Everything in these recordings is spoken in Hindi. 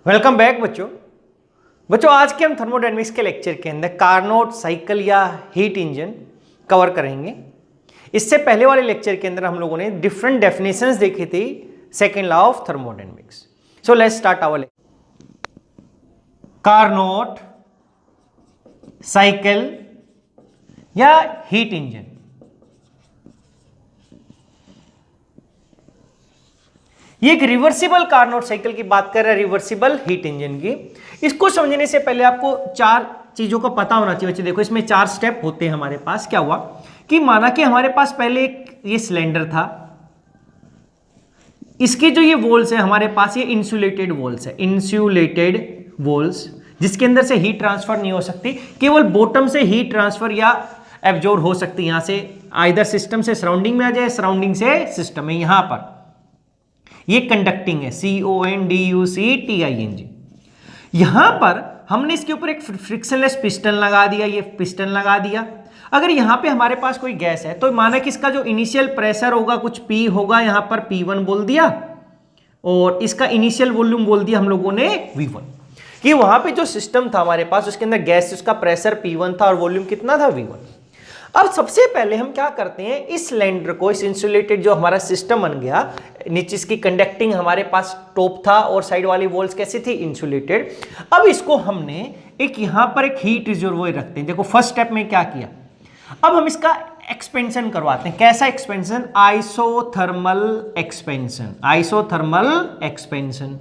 वेलकम बैक बच्चों आज के हम थर्मोडायनेमिक्स के लेक्चर के अंदर कार्नोट साइकिल या हीट इंजन कवर करेंगे। इससे पहले वाले लेक्चर के अंदर हम लोगों ने डिफरेंट डेफिनेशंस देखी थी second law of thermodynamics. So let's start our lecture. Carnot cycle या हीट इंजन, ये एक रिवर्सिबल कार्नोट साइकिल की बात कर रहा है, रिवर्सिबल हीट इंजन की। इसको समझने से पहले आपको चार चीजों का पता होना चाहिए बच्चे। देखो इसमें चार स्टेप होते हैं हमारे पास। क्या हुआ कि माना कि हमारे पास पहले एक ये सिलेंडर था, इसके जो ये वॉल्स है हमारे पास ये इंसुलेटेड वॉल्स है, इंसुलेटेड वॉल्स, जिसके अंदर से हीट ट्रांसफर नहीं हो सकती, केवल बॉटम से हीट ट्रांसफर या एब्जॉर्ब हो सकती है। यहां से आइदर सिस्टम से सराउंडिंग में आ जाए, सराउंडिंग से सिस्टम में। यहां पर ये कंडक्टिंग है, CONDUCTING। यहां पर हमने इसके ऊपर एक फ्रिक्शनलेस पिस्टन लगा दिया, ये पिस्टन लगा दिया। अगर यहां पे हमारे पास कोई गैस है तो माना कि इसका जो इनिशियल प्रेशर होगा कुछ P होगा, यहां पर P1 बोल दिया, और इसका इनिशियल वॉल्यूम बोल दिया हम लोगों ने V1। कि वहां पे जो सिस्टम था हमारे पास उसके अंदर गैस, उसका प्रेशर P1 था और वॉल्यूम कितना था, V1। अब सबसे पहले हम क्या करते हैं, इस सिलेंडर को, इस इंसुलेटेड जो हमारा सिस्टम बन गया, नीचे इसकी कंडक्टिंग हमारे पास टॉप था और साइड वाली वॉल्स कैसी थी, इंसुलेटेड। अब इसको हमने एक यहां पर एक हीट रिजर्वोयर रखते हैं। देखो फर्स्ट स्टेप में क्या किया, अब हम इसका एक्सपेंशन करवाते हैं। कैसा expansion, isothermal expansion. Isothermal expansion,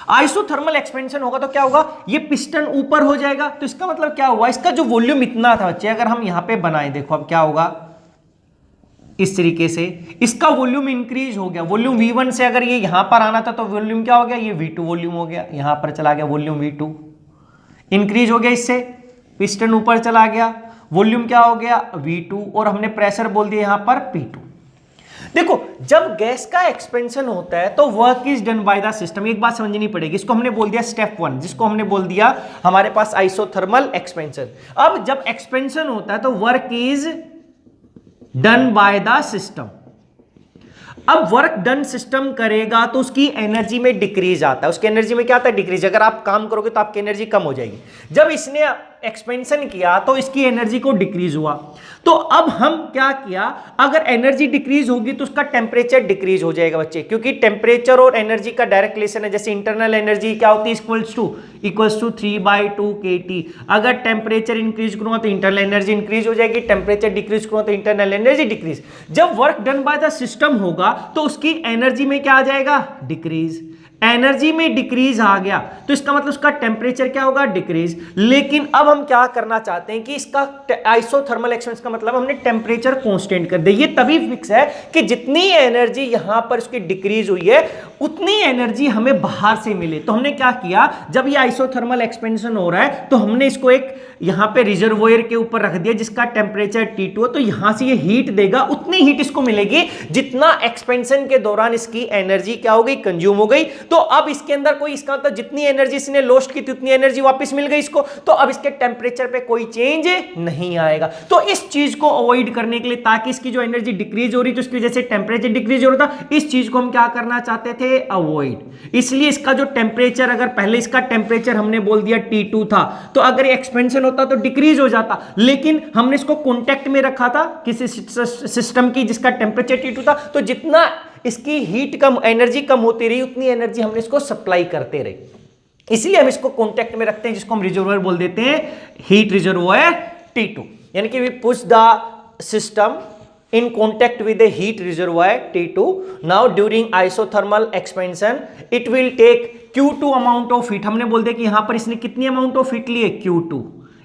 isothermal expansion होगा तो क्या होगा, ये पिस्टन ऊपर हो जाएगा। तो इसका मतलब क्या हुआ, इसका जो वॉल्यूम इतना था बच्चे, अगर हम यहां पे बनाए, देखो अब क्या होगा, इस तरीके से इसका वॉल्यूम इंक्रीज हो गया। वॉल्यूम V1 से अगर ये यहां पर आना था तो वॉल्यूम क्या हो गया, ये V2 वॉल्यूम हो गया। यहां पर चला गया वॉल्यूम V2, इंक्रीज हो गया, इससे पिस्टन ऊपर चला गया, वॉल्यूम क्या हो गया, V2, और हमने प्रेशर बोल दिया यहां पर P2। देखो जब गैस का एक्सपेंशन होता है तो work is done by the system. एक बात समझनी पड़ेगी, इसको हमने बोल दिया स्टेप 1, जिसको हमने बोल दिया हमारे पास आइसोथर्मल एक्सपेंशन। अब जब एक्सपेंशन होता है तो work is done by the system. अब वर्क डन सिस्टम करेगा तो उसकी एनर्जी में डिक्रीज आता है। उसकी एनर्जी में क्या आता है, डिक्रीज। अगर आप काम करोगे तो आपकी एनर्जी कम हो जाएगी। जब इसने एक्सपेंशन किया तो इसकी एनर्जी को डिक्रीज हुआ। तो अब हम क्या किया, अगर एनर्जी डिक्रीज होगी तो उसका टेम्परेचर डिक्रीज हो जाएगा बच्चे, क्योंकि टेम्परेचर और एनर्जी का डायरेक्ट रिलेशन है। जैसे इंटरनल एनर्जी क्या होती है, इक्वल्स टू 3/2 kT। अगर टेम्परेचर इंक्रीज करूंगा तो इंटरनल एनर्जी इंक्रीज हो जाएगी, टेम्परेचर डिक्रीज करूंगा तो इंटरनल एनर्जी डिक्रीज। जब work done by the system होगा तो उसकी एनर्जी में क्या आ जाएगा, डिक्रीज। एनर्जी में डिक्रीज आ गया तो इसका मतलब उसका टेम्परेचर क्या होगा, डिक्रीज। लेकिन अब हम क्या करना चाहते हैं कि इसका आइसोथर्मल एक्सपेंशन का मतलब हमने टेम्परेचर कांस्टेंट कर दिया। ये तभी फिक्स है कि जितनी एनर्जी यहां पर उसकी डिक्रीज हुई है उतनी एनर्जी हमें बाहर से मिले। तो हमने क्या किया, जब ये आइसोथर्मल एक्सपेंशन हो रहा है तो हमने इसको एक यहां पे रिजर्वोयर के ऊपर रख दिया जिसका टेम्परेचर T2 है। तो यहां से ये हीट देगा, उतनी हीट इसको मिलेगी जितना एक्सपेंशन के दौरान इसकी एनर्जी क्या हो गई, कंज्यूम हो गई। तो अब इसके अंदर कोई, इसका मतलब जितनी एनर्जी इसने लॉस्ट की थी उतनी एनर्जी वापस मिल गई इसको। तो अब इसके टेम्परेचर पे कोई चेंज नहीं आएगा। तो इस चीज को अवॉइड करने के लिए, ताकि इसकी जो एनर्जी डिक्रीज हो रही तो उसकी वजह से टेम्परेचर डिक्रीज हो रहा था, इस चीज को हम क्या करना चाहते थे, अवॉइड। इसलिए इसका जो टेम्परेचर, अगर पहले इसका टेम्परेचर हमने बोल दिया T2 था, तो अगर एक्सपेंशन होता तो डिक्रीज हो जाता। लेकिन हमने इसको कॉन्टेक्ट में रखा था किसी सिस्टम की जिसका टेम्परेचर T2 था, तो जितना इसकी हीट कम, एनर्जी कम होती रही उतनी एनर्जी हमने इसको सप्लाई करते रहे। इसलिए हम इसको कॉन्टेक्ट में रखते हैं, जिसको हम रिजर्वोयर बोल देते हैं, हीट रिजर्वोयर T2। यानी कि we push the system in contact with the heat reservoir T2. Now during isothermal expansion it will take Q2 amount of heat। हमने बोल दिया कि यहां पर इसने कितनी अमाउंट ऑफ हीट ली है, Q2।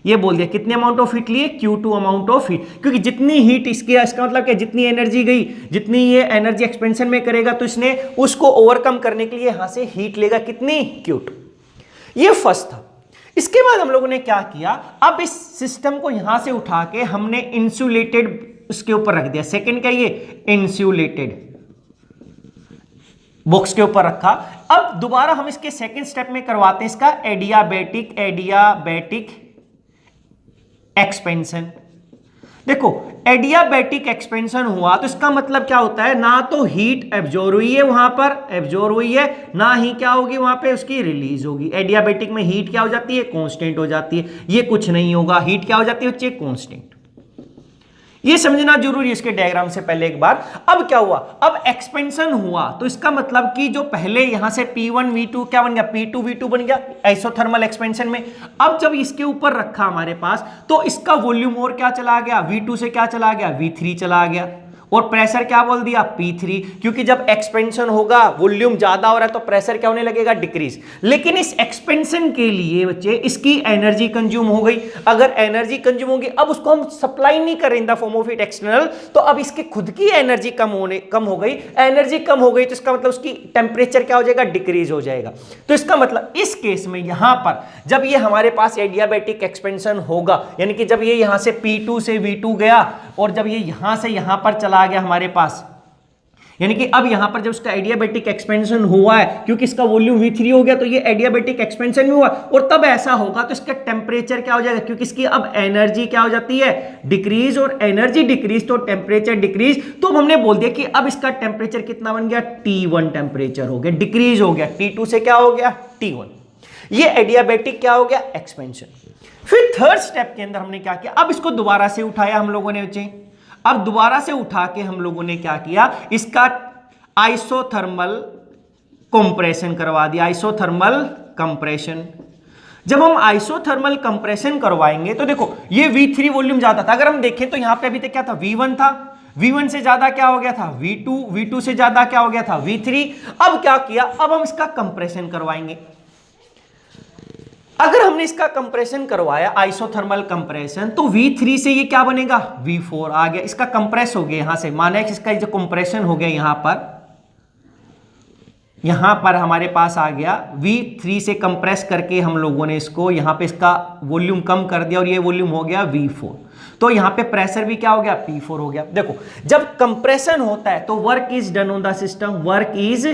ये बोल दिया कितने अमाउंट ऑफ हीट लिए, Q2 अमाउंट ऑफ हीट। क्योंकि जितनी हीट इसकी, इसका मतलब क्या, जितनी एनर्जी गई, जितनी ये एनर्जी एक्सपेंशन में करेगा तो इसने उसको ओवरकम करने के लिए यहां से हीट लेगा कितनी, Q2। ये फर्स्ट था। इसके बाद हम लोगों ने क्या किया, अब इस सिस्टम को यहां से उठा के हमने इंसुलेटेड उसके ऊपर रख दिया। सेकंड क्या, ये इंसुलेटेड बॉक्स के ऊपर रखा। अब दोबारा हम इसके सेकंड स्टेप में करवाते हैं इसका एडियाबैटिक एक्सपेंशन। देखो एडियाबैटिक एक्सपेंशन हुआ तो इसका मतलब क्या होता है, ना तो हीट एब्जॉर्ब हुई है वहां पर, एब्जॉर्ब हुई है, ना ही क्या होगी वहां पे उसकी रिलीज होगी। एडियाबैटिक में हीट क्या हो जाती है, कांस्टेंट हो जाती है, ये कुछ नहीं होगा, हीट क्या हो जाती है बच्चे, कांस्टेंट। ये समझना जरूरी है इसके डायग्राम से पहले एक बार। अब क्या हुआ, अब एक्सपेंशन हुआ तो इसका मतलब कि जो पहले यहां से P1 V2 क्या बन गया, P2 V2 बन गया आइसोथर्मल एक्सपेंशन में। अब जब इसके ऊपर रखा हमारे पास तो इसका वॉल्यूम और क्या चला गया, V2 से क्या चला गया, V3 चला गया, और प्रेशर क्या बोल दिया, P3, क्योंकि जब एक्सपेंशन होगा वॉल्यूम ज्यादा हो रहा है तो प्रेशर क्या होने लगेगा, डिक्रीज। लेकिन इस एक्सपेंशन के लिए बच्चे इसकी एनर्जी कंज्यूम हो गई। अगर एनर्जी कंज्यूम होगी, अब उसको हम सप्लाई नहीं कर रहे इन the form of heat external, तो अब इसकी खुद की एनर्जी कम हो गई। एनर्जी कम हो गई तो इसका मतलब उसकी टेम्परेचर क्या हो जाएगा, डिक्रीज हो जाएगा। तो इसका मतलब इस केस में यहां पर जब ये हमारे पास एडियाबैटिक एक्सपेंशन होगा, यानी कि जब ये यहां से P2 से V2 गया और जब ये यहां से यहां पर चला गया हमारे पास, यानी कि अब यहां पर जब उसका एडियाबैटिक एक्सपेंशन हुआ है, क्योंकि इसका वॉल्यूम V3 हो गया तो ये एडियाबैटिक एक्सपेंशन में हुआ, और तब ऐसा होगा तो इसका टेम्परेचर क्या हो जाएगा, क्योंकि इसकी अब एनर्जी क्या हो जाती है, डिक्रीज, और एनर्जी डिक्रीज तो टेम्परेचर डिक्रीज। तो अब हमने बोल दिया कि अब इसका टेम्परेचर कितना बन गया, T1 टेम्परेचर हो गया, डिक्रीज हो गया, T2 से क्या हो गया, T1। ये एडियाबैटिक क्या हो गया, एक्सपेंशन। फिर थर्ड स्टेप के अंदर हमने क्या किया, अब इसको दोबारा से उठाया हम लोगों ने बच्चे। अब दोबारा से उठा के हम लोगों ने क्या किया, इसका आइसोथर्मल कंप्रेशन करवा दिया, आइसोथर्मल कंप्रेशन। जब हम आइसोथर्मल कंप्रेशन करवाएंगे तो देखो ये V3 वॉल्यूम ज्यादा था, अगर हम देखें तो यहां पे अभी तक क्या था, V1 था, V1 से ज्यादा क्या हो गया था, V2, V2 से ज्यादा क्या हो गया था, V3। अब क्या किया, अब हम इसका कंप्रेशन करवाएंगे। अगर हमने इसका कंप्रेशन करवाया, आइसोथर्मल कंप्रेशन, तो V3 से ये क्या बनेगा, V4 आ गया, इसका कंप्रेस हो गया यहां से, माना कि इसका जो कंप्रेशन हो गया यहां पर हमारे पास आ गया, V3 से कंप्रेस करके हम लोगों ने इसको यहां पे इसका वॉल्यूम कम कर दिया और ये वॉल्यूम हो गया V4। तो यहां पे प्रेशर भी क्या हो गया, P4 हो गया। देखो जब कंप्रेशन होता है तो work is done on the system, work is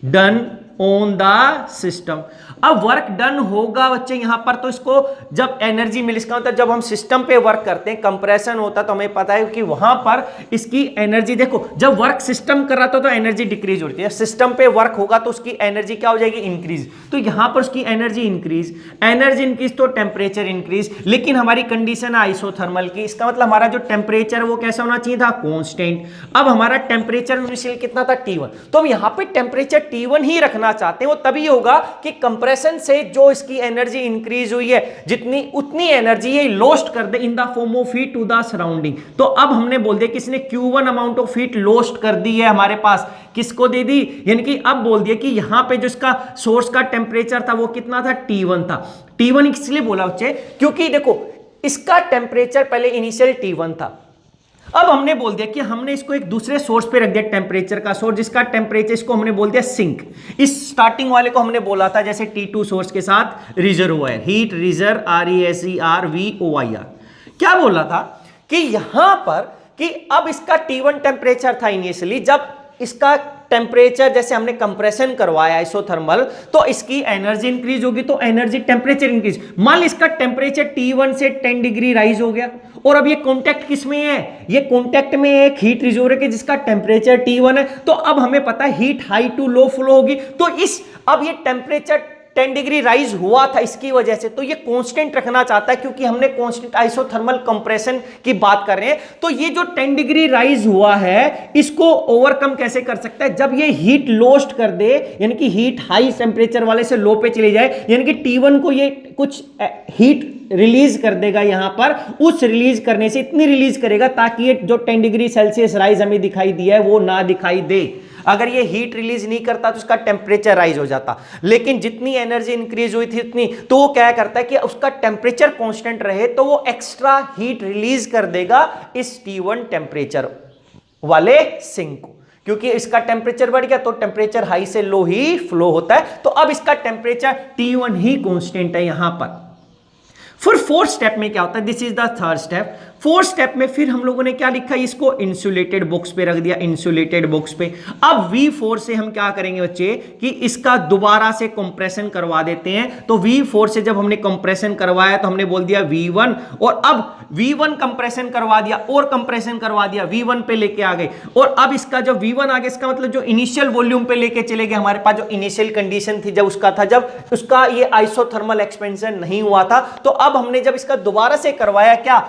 done on the system. अब वर्क डन होगा बच्चे यहां पर, तो इसको जब एनर्जी मिली, इसका मतलब जब हम सिस्टम पे वर्क करते हैं, कंप्रेशन होता है तो हमें पता है कि वहां पर इसकी एनर्जी, देखो जब वर्क सिस्टम कर रहा था तो एनर्जी डिक्रीज होती है, सिस्टम पे वर्क होगा तो उसकी एनर्जी क्या हो जाएगी, इंक्रीज। तो यहां पर उसकी एनर्जी इंक्रीज, एनर्जी इंक्रीज तो टेम्परेचर इंक्रीज। लेकिन हमारी कंडीशन है आइसोथर्मल की, इसका मतलब हमारा जो टेम्परेचर वो कैसा होना चाहिए था, कांस्टेंट। अब हमारा टेम्परेचर इनिशियल कितना था, T1, तो हम यहां पे टेम्परेचर T1 ही रखना चाहते हैं। वो तभी होगा कि कंप्रेशन से जो इसकी एनर्जी इंक्रीज हुई है, जितनी उतनी एनर्जी ये लॉस्ट कर दे in the form of heat to the surrounding. तो अब हमने बोल दिया कि इसने Q1 amount of heat lost कर दी है हमारे पास, किसको दे दी, यानी कि अब बोल दिया कि यहां पे जो इसका सोर्स का टेम्परेचर था वो कितना था, T1 था। T1 इसलिए बोला बच्चे क्योंकि देखो इसका टेम्परेचर पहले इनिशियल T1 था। अब हमने बोल दिया कि हमने इसको एक दूसरे सोर्स पे रख दिया, टेम्परेचर का सोर्स, जिसका टेम्परेचर इसको हमने बोल दिया सिंक। इस स्टार्टिंग वाले को हमने बोला था जैसे T2 सोर्स के साथ रिजर्वोयर, हीट रिजर्व, RESERVOIR। क्या बोला था कि यहां पर कि अब इसका T1 टेम्परेचर था इनिशियली, जब इसका टेम्परेचर जैसे हमने कंप्रेशन करवाया आइसोथर्मल, तो इसकी एनर्जी इंक्रीज होगी तो एनर्जी टेम्परेचर इंक्रीज। मान लो इसका टेम्परेचर T1 से 10 डिग्री राइज हो गया, और अब ये कांटेक्ट किस में है, ये कांटेक्ट में एक हीट रिजर्वोयर के जिसका टेम्परेचर T1 है। तो अब हमें पता है heat high to low flow होगी, तो इस अब ये टेम्परेचर 10 डिग्री राइज हुआ था इसकी वजह से, तो ये कांस्टेंट रखना चाहता है क्योंकि हमने कांस्टेंट आइसोथर्मल कंप्रेशन की बात कर रहे हैं। तो ये जो 10 डिग्री राइज हुआ है इसको ओवरकम कैसे कर सकता है, जब ये हीट लॉस्ट कर दे, यानी कि हीट हाई टेम्परेचर वाले से लो पे चली जाए, यानी कि T1 को ये कुछ हीट रिलीज कर देगा यहां पर। उस रिलीज करने से इतनी रिलीज करेगा ताकि ये जो 10 डिग्री सेल्सियस राइज हमें दिखाई दिया है वो ना दिखाई दे। अगर ये हीट रिलीज नहीं करता तो उसका टेम्परेचर राइज हो जाता, लेकिन जितनी एनर्जी इंक्रीज हुई थी उतनी, तो वो क्या करता है कि उसका टेम्परेचर कांस्टेंट रहे तो वो एक्स्ट्रा हीट रिलीज कर देगा इस T1 टेम्परेचर वाले सिंक को, क्योंकि इसका टेम्परेचर बढ़ गया तो टेम्परेचर हाई से लो ही फ्लो होता है। तो अब इसका टेम्परेचर T1 ही कांस्टेंट है यहां पर। फिर फोर्थ स्टेप में क्या होता है, this is the third step. Fourth step में फिर हम लोगों ने क्या लिखा, इसको इंसुलेटेड बॉक्स पे रख दिया, इंसुलेटेड बॉक्स पे। अब V4 से हम क्या करेंगे बच्चे कि इसका दोबारा से कंप्रेशन करवा देते हैं। तो V4 से जब हमने कंप्रेशन करवाया तो हमने बोल दिया V1, और अब V1 कंप्रेशन करवा दिया और कंप्रेशन करवा दिया, V1 पे लेके आ गए। और अब इसका जो V1 आ गया, इसका मतलब जो इनिशियल वॉल्यूम पे लेके चले गए, हमारे पास जो इनिशियल कंडीशन थी जब उसका था, जब उसका ये आइसोथर्मल एक्सपेंशन नहीं हुआ था, तो अब हमने जब इसका दोबारा से करवाया क्या,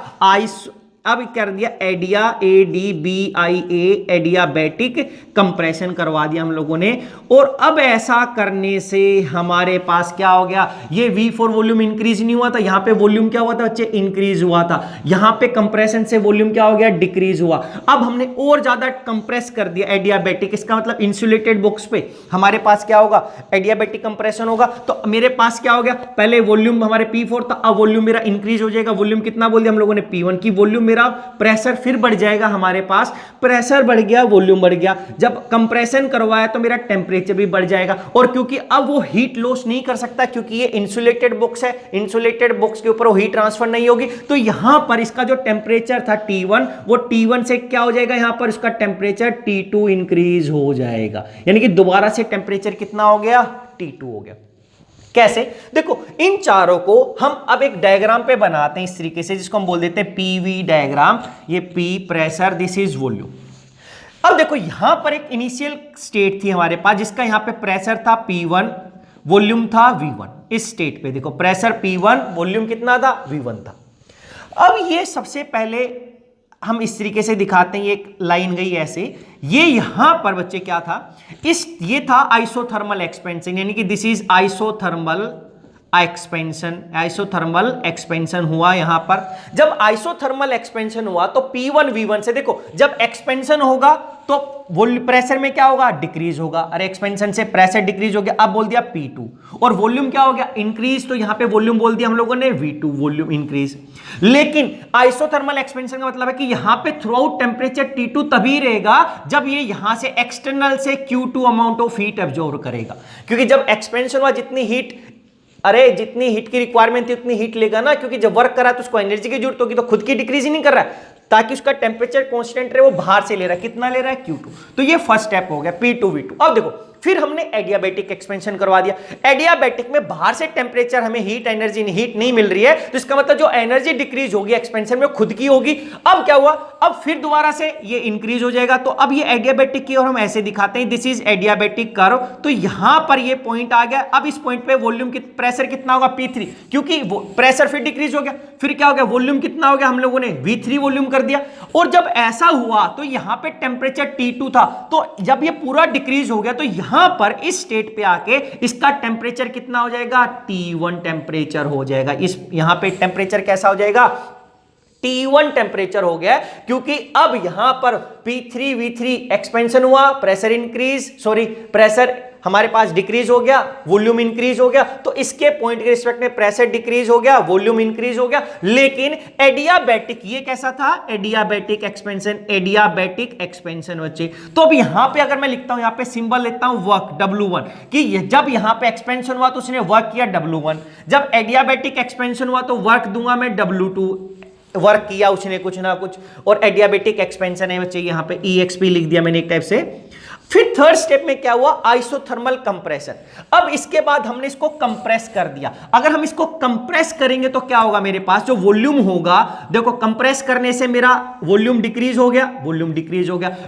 अब कर दिया एडिया, ADBIA, एडियाबैटिक कंप्रेशन करवा दिया हम लोगों ने। और अब ऐसा करने से हमारे पास क्या हो गया, ये V4 वॉल्यूम इंक्रीज नहीं हुआ था, यहां पे वॉल्यूम क्या हुआ था बच्चे, इंक्रीज हुआ था। यहां पे कंप्रेशन से वॉल्यूम क्या हो गया, डिक्रीज हुआ। अब हमने और ज्यादा कंप्रेस कर दिया एडियाबैटिक, इसका मतलब इंसुलेटेड बॉक्स पे हमारे पास क्या होगा, एडियाबैटिक कंप्रेशन होगा। तो मेरे पास क्या हो गया, पहले वॉल्यूम हमारे P4 था, अब वॉल्यूम मेरा इंक्रीज हो जाएगा। वॉल्यूम कितना बोल दिया हम लोगों ने, P1 की वॉल्यूम, प्रेशर फिर बढ़ जाएगा, हमारे पास प्रेशर बढ़ गया, वॉल्यूम बढ़ गया। जब कंप्रेशन करवाया तो मेरा टेंपरेचर भी बढ़ जाएगा। और क्योंकि अब वो हीट लॉस नहीं कर सकता, क्योंकि ये इंसुलेटेड बॉक्स है, इंसुलेटेड बॉक्स के ऊपर वो हीट ट्रांसफर नहीं होगी, तो यहां पर इसका जो टेंपरेचर था T1, वो T1 से क्या हो जाएगा, यहां पर इसका टेंपरेचर T2 इंक्रीज हो जाएगा। यानी कि दोबारा से टेंपरेचर कितना हो गया, T2 हो गया। कैसे, देखो इन चारों को हम अब एक डायग्राम पे बनाते हैं इस तरीके से, जिसको हम बोल देते हैं PV डायग्राम। ये P pressure, this is volume. अब देखो यहां पर एक इनिशियल स्टेट थी हमारे पास, जिसका यहां पे प्रेशर था P1, वॉल्यूम था V1। इस स्टेट पे देखो प्रेशर P1, वॉल्यूम कितना था, V1 था। अब ये सबसे पहले हम इस तरीके से दिखाते हैं, ये एक लाइन गई ऐसे, ये यहां पर बच्चे क्या था, ये था आइसोथर्मल एक्सपेंशन, यानी कि this is isothermal expansion. Isothermal expansion हुआ यहां पर। जब आइसोथर्मल एक्सपेंशन हुआ तो P1 V1 से, देखो जब एक्सपेंशन होगा तो प्रेशर में क्या होगा, डिक्रीज होगा। अरे एक्सपेंशन से प्रेशर डिक्रीज हो गया, अब बोल दिया P2। और वॉल्यूम क्या हो गया, इंक्रीज, तो यहां पे वॉल्यूम बोल दिया हम लोगों ने V2, वॉल्यूम इंक्रीज। लेकिन आइसोथर्मल एक्सपेंशन का मतलब है कि यहां पे थ्रू आउट टेंपरेचर T2 तभी रहेगा जब ये यहां से एक्सटर्नल से Q2 amount of heat absorb करेगा। क्योंकि जब एक्सपेंशन हुआ, जितनी हीट की रिक्वायरमेंट थी उतनी हीट लेगा ना, क्योंकि जब वर्क करा तो उसको एनर्जी की जरूरत होगी, तो खुद की डिक्रीज ही नहीं कर रहा है, ताकि उसका टेंपरेचर कांस्टेंट रहे, वो बाहर से ले रहा है। कितना ले रहा है, Q2। तो ये फर्स्ट स्टेप हो गया, P2 V2। अब देखो फिर हमने एडियाबैटिक एक्सपेंशन करवा दिया। एडियाबैटिक में बाहर से टेंपरेचर, हमें हीट नहीं मिल रही है, तो इसका मतलब जो एनर्जी डिक्रीज होगी एक्सपेंशन में खुद की होगी। अब क्या हुआ, अब फिर दोबारा से ये इंक्रीज हो जाएगा। तो अब ये एडियाबैटिक की, और हम ऐसे दिखाते हैं, दिस इज एडियाबैटिक कर्व। तो यहां पर ये पॉइंट आ गया। अब इस पॉइंट पे वॉल्यूम की प्रेशर कितना होगा, P3, क्योंकि प्रेशर फिर डिक्रीज हो गया। फिर क्या हो गया, वॉल्यूम कितना हो गया, हम लोगों ने V3 वॉल्यूम कर दिया। और जब ऐसा हुआ तो यहां पे टेंपरेचर T2 था, तो जब ये पूरा डिक्रीज हो गया तो यहां पर इस स्टेट पे आके इसका टेंपरेचर कितना हो जाएगा, T1 टेंपरेचर हो जाएगा। इस यहां पे टेंपरेचर कैसा हो जाएगा, T1 टेंपरेचर हो गया, क्योंकि अब यहां पर P3 V3 एक्सपेंशन हुआ, प्रेशर इंक्रीज, प्रेशर हमारे पास डिक्रीज हो गया, वॉल्यूम इंक्रीज हो गया। तो इसके पॉइंट के रिस्पेक्ट में प्रेशर डिक्रीज हो गया, वॉल्यूम इंक्रीज हो गया। लेकिन एडियाबैटिक, ये कैसा था, एडियाबैटिक एक्सपेंशन बच्चे। तो अब यहां पे अगर मैं लिखता हूं, यहां पे सिंबल लेता हूं वर्क W1, कि जब यहां पे एक्सपेंशन हुआ तो उसने वर्क किया W1, जब एडियाबैटिक एक्सपेंशन हुआ तो वर्क दूंगा मैं W2, वर्क किया उसने कुछ ना कुछ। और एडियाबैटिक एक्सपेंशन है बच्चे, यहां पे EXP लिख दिया मैंने एक टाइप से। फिर थर्ड स्टेप में क्या हुआ, आइसोथर्मल कंप्रेशन। अब इसके बाद हमने इसको कंप्रेस कर दिया। अगर हम इसको कंप्रेस करेंगे तो क्या होगा, मेरे पास जो वॉल्यूम होगा, देखो कंप्रेस करने से मेरा वॉल्यूम डिक्रीज हो गया,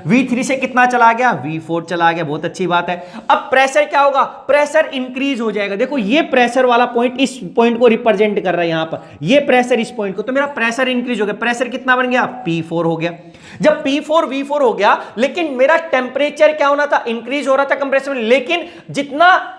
V3 से कितना चला गया, V4 चला गया, बहुत अच्छी बात है। अब प्रेशर क्या होगा, प्रेशर इंक्रीज हो जाएगा। देखो ये प्रेशर वाला पॉइंट इस पॉइंट को रिप्रेजेंट कर रहा है, यहां पर ये प्रेशर इस पॉइंट को, तो मेरा प्रेशर इंक्रीज हो गया। प्रेशर कितना बन गया, P4 हो गया। जब P4 V4 हो गया, लेकिन मेरा टेंपरेचर क्या होना था, इंक्रीज हो रहा था कंप्रेसर में, लेकिन जितना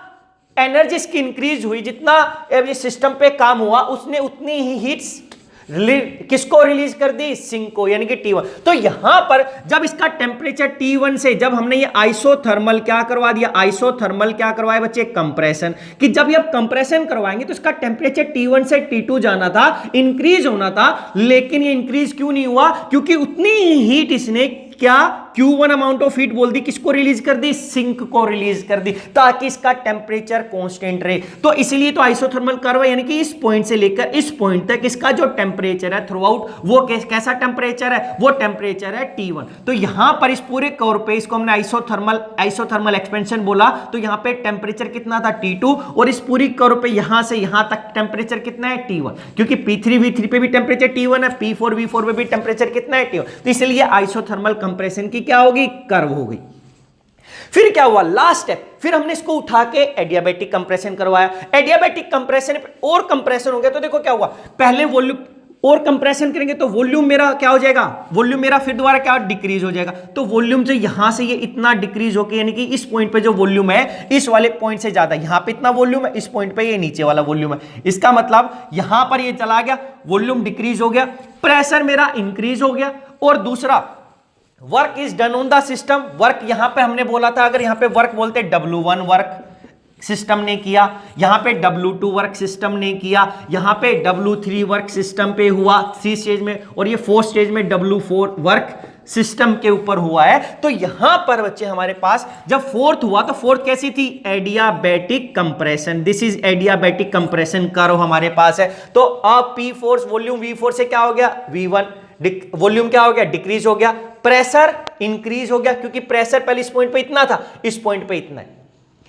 एनर्जी इसकी इंक्रीज हुई, जितना सिस्टम पे काम हुआ, उसने उतनी ही हीट्स किसको रिलीज कर दी, सिंक को, यानी कि T1। तो यहां पर जब इसका टेंपरेचर T1 से, जब हमने ये आइसोथर्मल क्या करवा दिया, आइसोथर्मल क्या करवाया बच्चे, कंप्रेशन, कि जब ये कंप्रेशन करवाएंगे तो इसका टेंपरेचर T1 से T2 जाना था, इंक्रीज होना था। लेकिन ये इंक्रीज क्यों नहीं हुआ, क्योंकि उतनी ही हीट इसने क्या Q1 अमाउंट ऑफ हीट बोल दी, किसको रिलीज कर दी, सिंक को रिलीज कर दी, ताकि इसका टेम्परेचर कांस्टेंट रहे। तो इसलिए तो आइसोथर्मल कर्व यानी कि इस पॉइंट से लेकर इस पॉइंट तक इसका जो टेम्परेचर है थ्रू आउट, वो कैसा टेम्परेचर है, वो टेम्परेचर है T1। तो यहां पर इस पूरे कर्व पे इसको हमने आइसोथर्मल एक्सपेंशन बोला, तो यहां पे टेम्परेचर कितना था T2, और इस पूरी कर्व पे यहां से यहां तक टेम्परेचर कितना है T1, क्योंकि P3 V3 पे भी टेम्परेचर T1 है, P4 V4 पे भी टेम्परेचर कितना है T1। तो इसलिए आइसोथर्मल कंप्रेशन की क्या होगी, कर्व हो गई। फिर क्या हुआ, लास्ट स्टेप, फिर हमने इसको उठा के एडियाबैटिक कंप्रेशन करवाया। एडियाबैटिक कंप्रेशन और कंप्रेशन हो गया, तो देखो क्या हुआ, पहले वॉल्यूम और कंप्रेशन करेंगे तो वॉल्यूम मेरा क्या हो जाएगा, वॉल्यूम मेरा फिर दोबारा क्या डिक्रीज हो जाएगा। तो वॉल्यूम से यहां से ये इतना डिक्रीज होके, यानी कि इस पॉइंट पे जो वॉल्यूम है इस वाले पॉइंट से ज्यादा, यहां पे इतना वॉल्यूम है, इस पॉइंट पे ये नीचे वाला वॉल्यूम है। इसका मतलब यहां पर ये चला गया, वॉल्यूम डिक्रीज हो गया, प्रेशर मेरा इंक्रीज हो गया। और दूसरा, work is done on the system. Work यहां पे हमने बोला था, अगर यहां पे वर्क बोलते W1 वर्क सिस्टम ने किया, यहां पे W2 वर्क सिस्टम ने किया, यहां पे W3 वर्क सिस्टम पे हुआ 3 स्टेज में, और ये 4 स्टेज में W4 वर्क सिस्टम के ऊपर हुआ है। तो यहां पर बच्चे हमारे पास जब फोर्थ हुआ, तो फोर्थ कैसी थी, adiabatic compression. This is adiabatic compression curve हमारे पास है। तो अब P फोर्स वॉल्यूम V4 से क्या हो गया, V1, वॉल्यूम क्या हो गया, डिक्रीज हो गया, प्रेशर इंक्रीज हो गया, क्योंकि प्रेशर पहले इस पॉइंट पे इतना था, इस पॉइंट पे इतना है।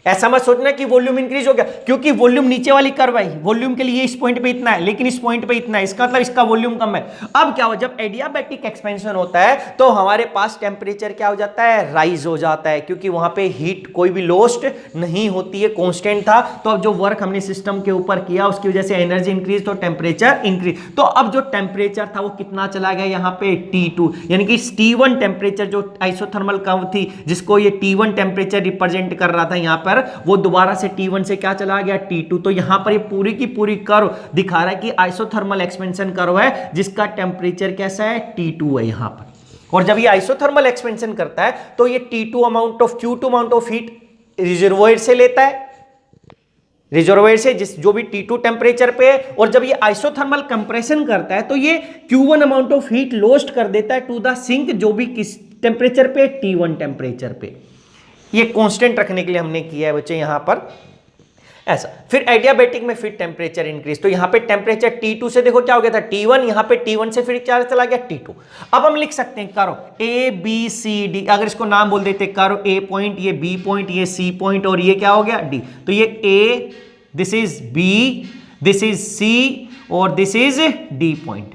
ऐसा मत सोचना कि वॉल्यूम इंक्रीज हो गया, क्योंकि वॉल्यूम नीचे वाली कर्व है, वॉल्यूम के लिए इस पॉइंट पे इतना है, लेकिन इस पॉइंट पे इतना है, इसका मतलब इसका वॉल्यूम कम है। अब क्या हो, जब एडियाबैटिक एक्सपेंशन होता है तो हमारे पास टेम्परेचर क्या हो जाता है, राइज हो जाता है, क्योंकि वहां पे हीट कोई भी लॉस्ट नहीं होती है, कांस्टेंट था। तो अब जो वर्क हमने सिस्टम के ऊपर किया उसकी वजह से एनर्जी इंक्रीज, तो टेम्परेचर इंक्रीज। तो अब जो टेम्परेचर था वो कितना चला गया, यहाँ पे T2, यानी कि T1 टेम्परेचर जो आइसोथर्मल कर्व थी, जिसको ये T1 टेम्परेचर रिप्रेजेंट कर रहा था यहाँ पर, वो दोबारा से T1 से क्या चला गया, T2। तो यहां पर ये पूरी की पूरी कर्व दिखा रहा है कि आइसोथर्मल एक्सपेंशन कर्व है, जिसका टेम्परेचर कैसा है, T2 है यहां पर। और जब ये आइसोथर्मल एक्सपेंशन करता है तो ये Q2 amount of heat reservoir से लेता है, रिजर्वोयर से जो भी T2 टेम्परेचर पे है, और जब ये आइसोथर्मल कंप्रेशन करता है तो ये Q1 amount of heat lost कर देता है टू द सिंक, जो भी किस टेम्परेचर पे, T1 टेम्परेचर पे। ये कांस्टेंट रखने के लिए हमने किया है बच्चे यहां पर ऐसा। फिर एडियाबैटिक में फिर टेम्परेचर इंक्रीज, तो यहां पे टेम्परेचर T2 से देखो क्या हो गया था, T1, यहां पे T1 से फिर क्या चला गया, T2। अब हम लिख सकते हैं कर्व ABCD, अगर इसको नाम बोल देते कर्व, A पॉइंट, ये B पॉइंट, ये C पॉइंट, और ये क्या हो गया, D। तो ये A, this is B, this is C, और दिस इज D पॉइंट।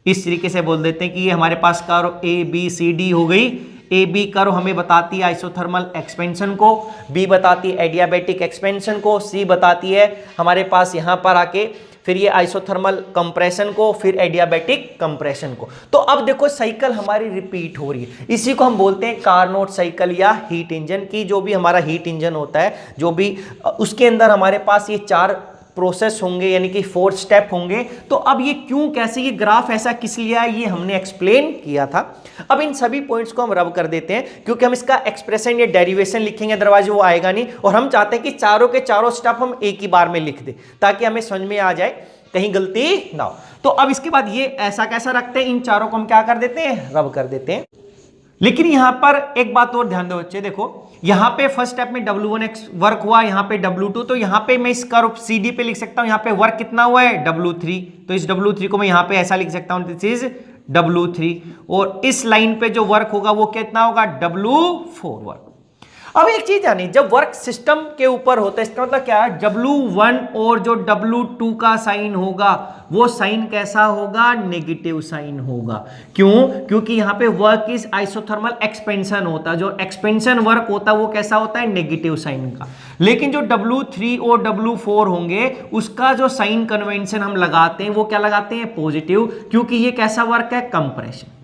इस तरीके से बोल देते हैं कि ये हमारे पास कर्व ABCD हो गई। ए बी कर्व हमें बताती है आइसोथर्मल एक्सपेंशन को, बी बताती है एडियाबैटिक एक्सपेंशन को, सी बताती है हमारे पास यहां पर आके फिर ये आइसोथर्मल कंप्रेशन को, फिर एडियाबैटिक कंप्रेशन को। तो अब देखो साइकिल हमारी रिपीट हो रही है, इसी को हम बोलते हैं कार्नोट साइकिल या हीट इंजन की। जो भी हमारा हीट इंजन होता है, जो भी उसके अंदर हमारे पास ये 4 प्रोसेस होंगे, यानी कि 4 स्टेप होंगे। तो अब ये क्यों, कैसे, ये ग्राफ ऐसा किस लिए है, ये हमने एक्सप्लेन किया था। अब इन सभी पॉइंट्स को हम रब कर देते हैं, क्योंकि हम इसका एक्सप्रेशन या डेरिवेशन लिखेंगे, अदरवाइज वो आएगा नहीं। और हम चाहते हैं कि चारों के चारों स्टेप हम एक ही बार में लिख दें, ताकि हमें समझ में आ जाए, कहीं गलती ना हो। तो अब इसके बाद ये ऐसा कैसा रखते हैं, इन चारों को हम क्या कर देते हैं, रब कर देते हैं। लेकिन यहां पर एक बात और ध्यान दो बच्चे, देखो यहां पे फर्स्ट स्टेप में W1 वर्क हुआ, यहां पे W2, तो यहां पे मैं इस कर्व CD पे लिख सकता हूं, यहां पे वर्क कितना हुआ है, W3। तो इस W3 को मैं यहां पे ऐसा लिख सकता हूं, दिस इज W3। और इस लाइन पे जो वर्क होगा वो कितना होगा, W4 वर्क। अब एक चीज जानी, जब वर्क सिस्टम के ऊपर होता है, इसका मतलब क्या है, W1 और जो W2 का साइन होगा वो साइन कैसा होगा, नेगेटिव साइन होगा। क्यों, क्योंकि यहां पे वर्क इज आइसोथर्मल एक्सपेंशन होता है, जो एक्सपेंशन वर्क होता है वो कैसा होता है, नेगेटिव साइन का। लेकिन जो W3 और W4 होंगे उसका जो साइन कन्वेंशन हम लगाते हैं वो क्या लगाते हैं, पॉजिटिव, क्योंकि ये कैसा वर्क है, कंप्रेशन।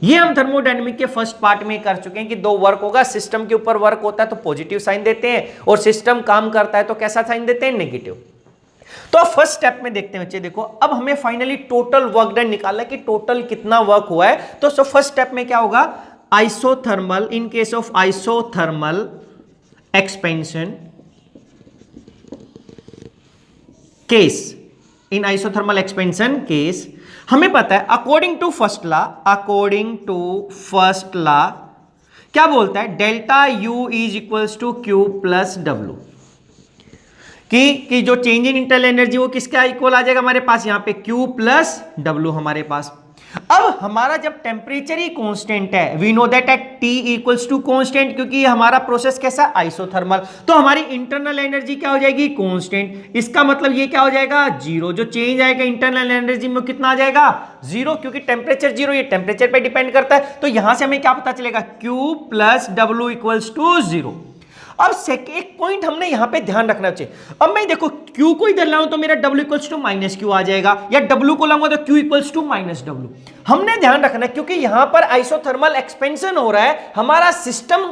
ये हम थर्मोडायनेमिक के फर्स्ट पार्ट में कर चुके हैं कि 2 वर्क होगा, सिस्टम के ऊपर वर्क होता है तो पॉजिटिव साइन देते हैं, और सिस्टम काम करता है तो कैसा साइन देते हैं, नेगेटिव। तो अब फर्स्ट स्टेप में देखते हैं बच्चे, देखो अब हमें फाइनली टोटल वर्क डन निकालना है कि टोटल कितना वर्क हुआ है। तो फर्स्ट स्टेप में क्या होगा, isothermal, in case of isothermal expansion case, in isothermal expansion case हमें पता है अकॉर्डिंग टू फर्स्ट लॉ क्या बोलता है, delta U is equals to Q plus W, कि जो चेंज इन इंटरनल एनर्जी वो किसका इक्वल आ जाएगा हमारे पास, यहां पे Q प्लस डब्ल्यू हमारे पास। अब हमारा जब टेम्परेचर ही कांस्टेंट है, we know that at T equals to constant, क्योंकि हमारा प्रोसेस कैसा है, आइसोथर्मल, तो हमारी इंटरनल एनर्जी क्या हो जाएगी, कांस्टेंट। इसका मतलब ये क्या हो जाएगा, जीरो। जो चेंज आएगा इंटरनल एनर्जी में कितना आ जाएगा, जीरो, क्योंकि टेम्परेचर जीरो, ये टेम्परेचर पे डिपेंड करता है। तो यहां से हमें क्या पता चलेगा, Q plus W equals to zero. अब एक पॉइंट हमने यहां पे ध्यान रखना चाहिए। अब मैं देखो Q को इधर लाऊं तो मेरा W equals to minus Q आ जाएगा, या W को लाऊंगा तो Q equals to minus W. हमने ध्यान रखना है क्योंकि यहां पर आइसोथर्मल एक्सपेंशन हो रहा है, हमारा सिस्टम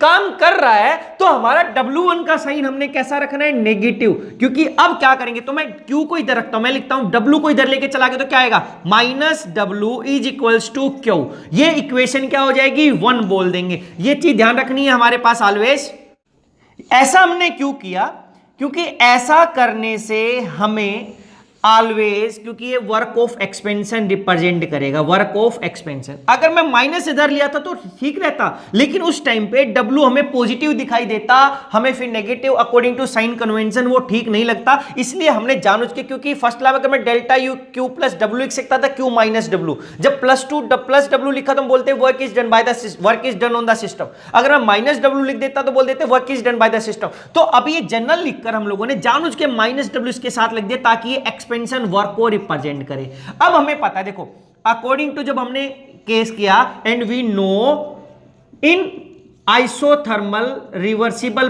काम कर रहा है, तो हमारा W1 का साइन हमने कैसा रखना है, नेगेटिव। क्योंकि अब क्या करेंगे, तो मैं Q को इधर रखता हूं, मैं लिखता हूं W को इधर लेके चला गया तो क्या आएगा, minus W is equals to Q. ये इक्वेशन क्या हो जाएगी, 1 बोल देंगे। ये चीज ध्यान रखनी है हमारे पास ऑलवेज। ऐसा हमने क्यों किया, क्योंकि ऐसा करने से हमें ऑलवेज, क्योंकि ये वर्क ऑफ एक्सपेंशन रिप्रेजेंट करेगा, वर्क ऑफ एक्सपेंशन। अगर मैं माइनस इधर लिया था तो ठीक रहता, लेकिन उस टाइम पे डब्ल्यू हमें पॉजिटिव दिखाई देता, हमें फिर negative according to sign convention वो ठीक नहीं लगता। इसलिए हमने जानबूझ के, क्योंकि फर्स्ट लॉ में अगर मैं delta U Q plus W लिख सकता था, क्यू माइनस डब्ल्यू। जब प्लस डब्ल्यू लिखा तो हम बोलते work is done by the work is done on the system. अगर मैं माइनस डब्ल्यू लिख देता तो बोल देते work is done by the system. तो अब ये जनरल लिखकर हम लोगों ने जानबूझ के माइनस डब्ल्यू इसके साथ लिख दिया ताकि ये वर्क को रिप्रेजेंट करे। अब हमें पता है, देखो अकॉर्डिंग टू जब हमने केस किया, and we know in isothermal reversible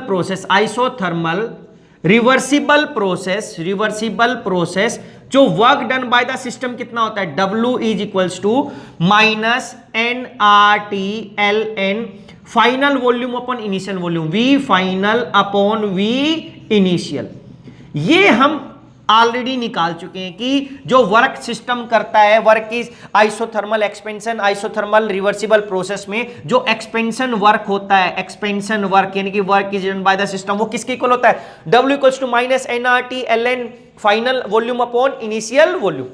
process जो work done by the system कितना होता है, W is equals to minus NRT/Ln final volume upon initial volume, V final upon V initial. ये हम ऑलरेडी निकाल चुके हैं कि जो वर्क सिस्टम करता है, work is isothermal expansion, isothermal reversible process में जो एक्सपेंशन वर्क होता है, एक्सपेंशन वर्क यानी कि work is done by the system, वो किसके इक्वल होता है, W equals to minus NRT/Ln final volume upon initial volume.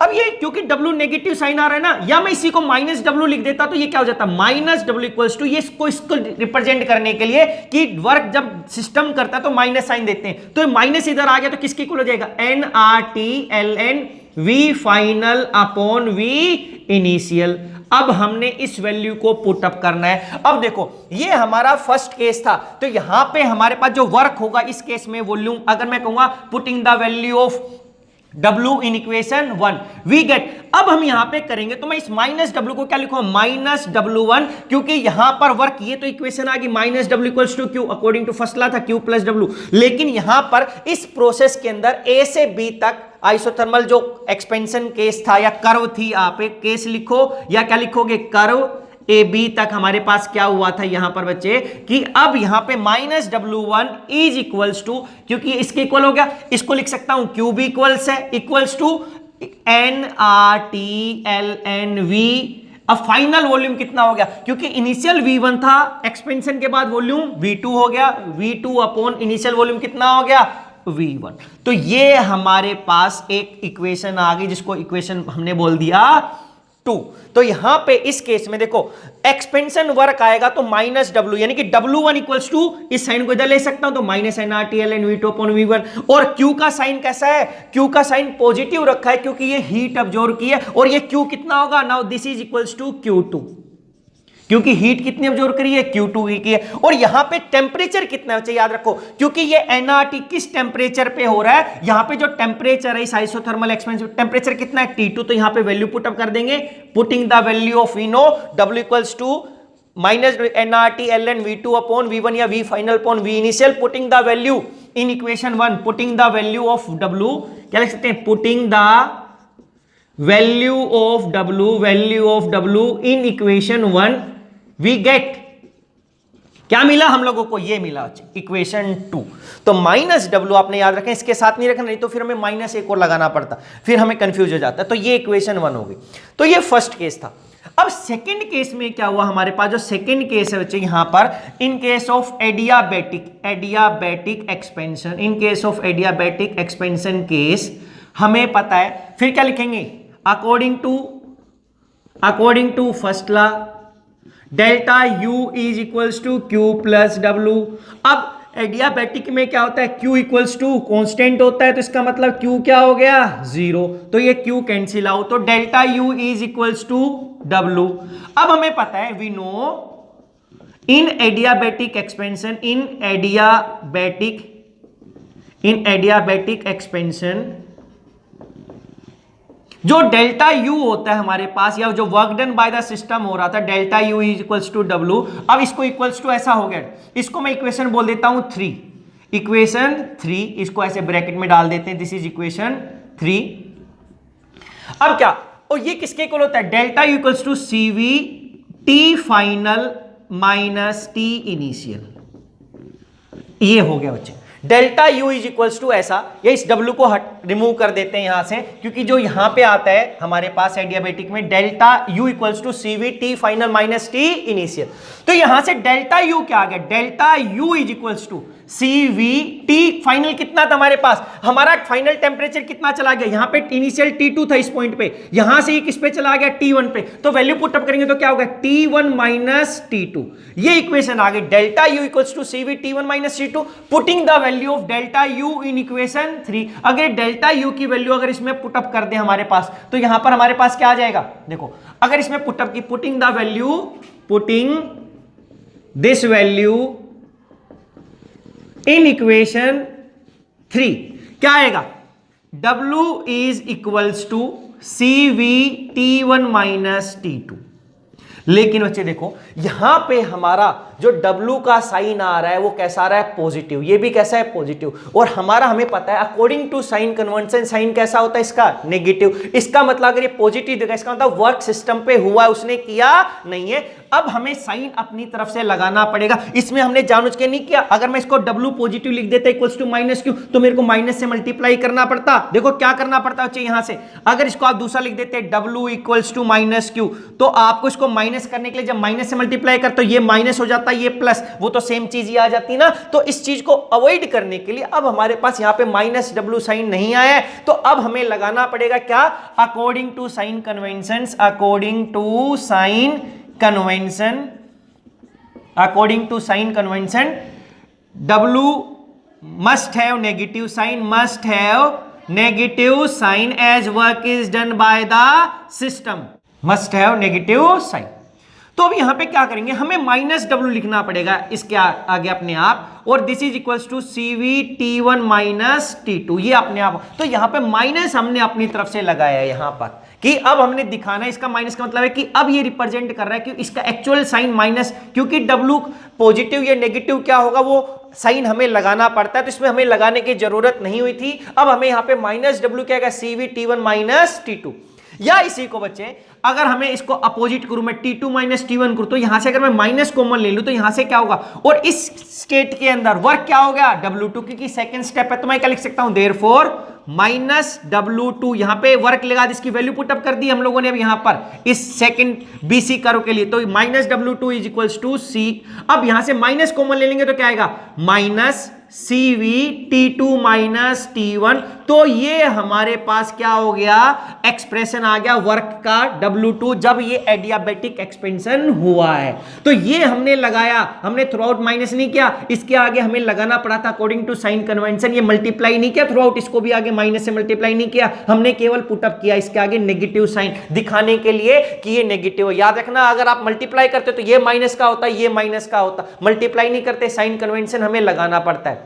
अब ये क्योंकि W नेगेटिव साइन आ रहा है ना, या मैं इसी को माइनस डब्ल्यू लिख देता तो ये क्या हो जाता, माइनस डब्ल्यू इक्वल्स टू, ये इसको रिप्रेजेंट करने के लिए कि वर्क जब सिस्टम करता है तो माइनस साइन देते हैं, तो माइनस इधर आ गया तो किसके इक्वल हो जाएगा, NRT/Ln V final upon V initial. अब हमने इस वैल्यू को पुट अप करना है। अब देखो ये हमारा फर्स्ट केस था, तो यहां पे हमारे पास जो वर्क होगा इस केस में वॉल्यूम, अगर मैं कहूंगा putting the value of W in equation 1 we get. अब हम यहां पे करेंगे तो मैं इस माइनस डब्ल्यू को क्या लिखूंगा, माइनस W1, क्योंकि यहां पर वर्क, ये तो इक्वेशन आ गई minus W equals to Q, according to first law था Q प्लस डब्ल्यू। लेकिन यहां पर इस प्रोसेस के अंदर A से B तक आइसोथर्मल जो एक्सपेंशन केस था या कर्व थी, आप एक केस लिखो या क्या लिखोगे, कर्व ए बी तक हमारे पास क्या हुआ था यहां पर बच्चे, कि अब यहां पे minus W1 is equals to, क्योंकि इसके इक्वल हो गया, इसको लिख सकता हूं क्यू बी इक्वल्स है, इक्वल्स टू NRT/Ln V। अब फाइनल वॉल्यूम कितना हो गया, क्योंकि इनिशियल V1 था, एक्सपेंशन के बाद वॉल्यूम V2 हो गया, V2 अपॉन इनिशियल वॉल्यूम कितना हो गया, V1। तो ये हमारे पास एक इक्वेशन आ गई जिसको इक्वेशन हमने बोल दिया 2। तो यहां पे इस केस में देखो एक्सपेंशन वर्क आएगा तो माइनस डब्ल्यू, यानी कि W1 इक्वल्स टू, इस साइन को इधर ले सकता हूं तो minus NRT/Ln V2 upon V1। और Q का साइन कैसा है, Q का साइन पॉजिटिव रखा है क्योंकि ये हीट अब्जॉर्ब की है, और ये Q कितना होगा, now this is equals to Q2, क्योंकि हीट कितनी अब्जॉर्ब करी है, Q2 की है। और यहां पे टेम्परेचर कितना है याद रखो, क्योंकि ये NRT किस टेम्परेचर पे हो रहा है, यहां पे जो टेम्परेचर है इस आइसोथर्मल एक्सपेंशन टेम्परेचर कितना है, T2। तो यहां पे वैल्यू पुट अप कर देंगे, putting the value of we know W equals to minus NRT/Ln V2 upon V1 या V final upon V initial, putting the value in equation 1, putting the value of W, क्या लिख सकते हैं, putting the value of W in equation 1 we get, क्या मिला हम लोगों को, ये मिला इक्वेशन 2। तो माइनस डब्ल्यू आपने याद रखें, इसके साथ नहीं रखना, नहीं तो फिर हमें माइनस एक और लगाना पड़ता, फिर हमें कंफ्यूज हो जाता है। तो ये इक्वेशन 1 हो गई। तो ये फर्स्ट केस था। अब सेकंड केस में क्या हुआ, हमारे पास जो सेकंड केस है बच्चे यहां पर, in case of adiabatic expansion, in case of adiabatic expansion case हमें पता है, फिर क्या लिखेंगे, according to first law delta U is equals to Q plus W। अब एडियाबैटिक में क्या होता है, Q इक्वल्स टू कॉन्स्टेंट होता है, तो इसका मतलब Q क्या हो गया, 0, तो ये Q कैंसिल आउट, तो delta U is equals to W। अब हमें पता है, we know in adiabatic expansion, in adiabatic expansion जो डेल्टा U होता है हमारे पास, या जो work done by the system हो रहा था, delta U is equals to W। अब इसको इक्वल्स टू ऐसा हो गया, इसको मैं इक्वेशन बोल देता हूं 3, इक्वेशन 3, इसको ऐसे ब्रैकेट में डाल देते हैं, दिस इज इक्वेशन 3। अब क्या, और ये किसके इक्वल होता है, delta U equals to CV T final minus T initial. ये हो गया बच्चे, delta U is equals to ऐसा, या इस W को रिमूव कर देते हैं यहां से, क्योंकि जो यहां पे आता है हमारे पास एडियाबैटिक में delta U equals to CV T final minus T initial, तो यहां से डेल्टा U क्या आ गया, delta U is equals to CV T final कितना था हमारे पास, हमारा फाइनल टेम्परेचर कितना चला गया, यहां पे इनिशियल T2 था इस पॉइंट पे, यहां से ये किस पे चला गया, T1 पे, तो वैल्यू पुट अप करेंगे तो क्या होगा, T1 माइनस T2, ये इक्वेशन आ गई, delta U equals to CV T1 minus T2, putting the value of delta U in equation 3। अगर डेल्टा U की वैल्यू अगर इसमें पुट अप कर दे हमारे पास, तो यहां पर हमारे पास क्या आ जाएगा, देखो अगर इसमें पुट अप की, putting the value, putting this value in equation 3 क्या आएगा, W is equals to CV T1 minus T2। लेकिन बच्चे देखो यहां पे हमारा जो W का साइन आ रहा है वो कैसा आ रहा है, पॉजिटिव, ये भी कैसा है, पॉजिटिव, और हमारा हमें पता है according to sign convention sign कैसा होता है इसका, नेगेटिव। इसका मतलब अगर ये पॉजिटिव देगा, इसका मतलब वर्क सिस्टम पे हुआ, उसने किया नहीं है। अब हमें साइन अपनी तरफ से लगाना पड़ेगा, इसमें हमने जानबूझ के नहीं किया। अगर मैं इसको W पॉजिटिव लिख देता इक्वल्स टू माइनस Q, तो मेरे को माइनस से मल्टीप्लाई करना पड़ता। देखो क्या करना पड़ता है यहां से, अगर इसको आप दूसरा लिख देते W equals to minus Q, तो आपको इसको माइनस करने के लिए जब माइनस से मल्टीप्लाई कर, तो ये माइनस हो जाता है, ये प्लस, वो तो सेम चीज ही आ जाती ना। तो इस चीज को अवॉइड करने के लिए अब हमारे पास यहां पे माइनस W साइन नहीं आया है, तो अब हमें लगाना पड़ेगा क्या, according to sign convention, according to sign convention, according to sign convention W must have negative sign, must have negative sign as work is done by the system, must have negative sign। तो अब यहां पे क्या करेंगे, हमें माइनस W लिखना पड़ेगा इसके आगे अपने आप, और this is equals to CV T1 minus T2, ये अपने आप। तो यहां पे माइनस हमने अपनी तरफ से लगाया है यहां पर, कि अब हमने दिखाना है, इसका माइनस का मतलब है कि अब ये रिप्रेजेंट कर रहा है कि इसका एक्चुअल साइन माइनस, क्योंकि W पॉजिटिव या नेगेटिव क्या होगा वो साइन हमें लगाना पड़ता है, तो इसमें हमें लगाने की जरूरत नहीं हुई थी। अब हमें यहाँ पे माइनस W क्या है, CV T1 माइनस T2, या इसी को बच्चे अगर हमें इसको अपोजिट करूं, मैं T2 माइनस T1 करूं, तो यहां से अगर मैं माइनस कॉमन ले लूं तो यहां से क्या होगा, और इस स्टेट के अंदर वर्क क्या हो गया, W2, क्योंकि सेकंड स्टेप है, तो मैं क्या लिख सकता हूं, देयरफॉर माइनस W2, यहां पे वर्क लगा, इसकी वैल्यू पुट अप कर दी हम लोगों ने अब यहां पर इस सेकंड BC कर्व के लिए, तो minus W2 is equals to C। अब यहां से माइनस कॉमन ले लेंगे तो क्या आएगा, minus CV T2 minus T1, तो ये हमारे पास क्या हो गया, एक्सप्रेशन आ गया वर्क का W2, जब ये एडियाबैटिक एक्सपेंशन हुआ है। तो ये हमने लगाया, हमने थ्रू आउट माइनस नहीं किया, इसके आगे हमें लगाना पड़ा था अकॉर्डिंग टू साइन कन्वेंशन, ये मल्टीप्लाई नहीं किया थ्रू आउट, इसको भी आगे माइनस से मल्टीप्लाई नहीं किया, हमने केवल पुटअप किया इसके आगे नेगेटिव साइन, दिखाने के लिए कि ये नेगेटिव है। याद रखना, अगर आप मल्टीप्लाई करते तो ये माइनस का होता, ये माइनस का होता, मल्टीप्लाई नहीं करते, साइन कन्वेंशन हमें लगाना पड़ता है।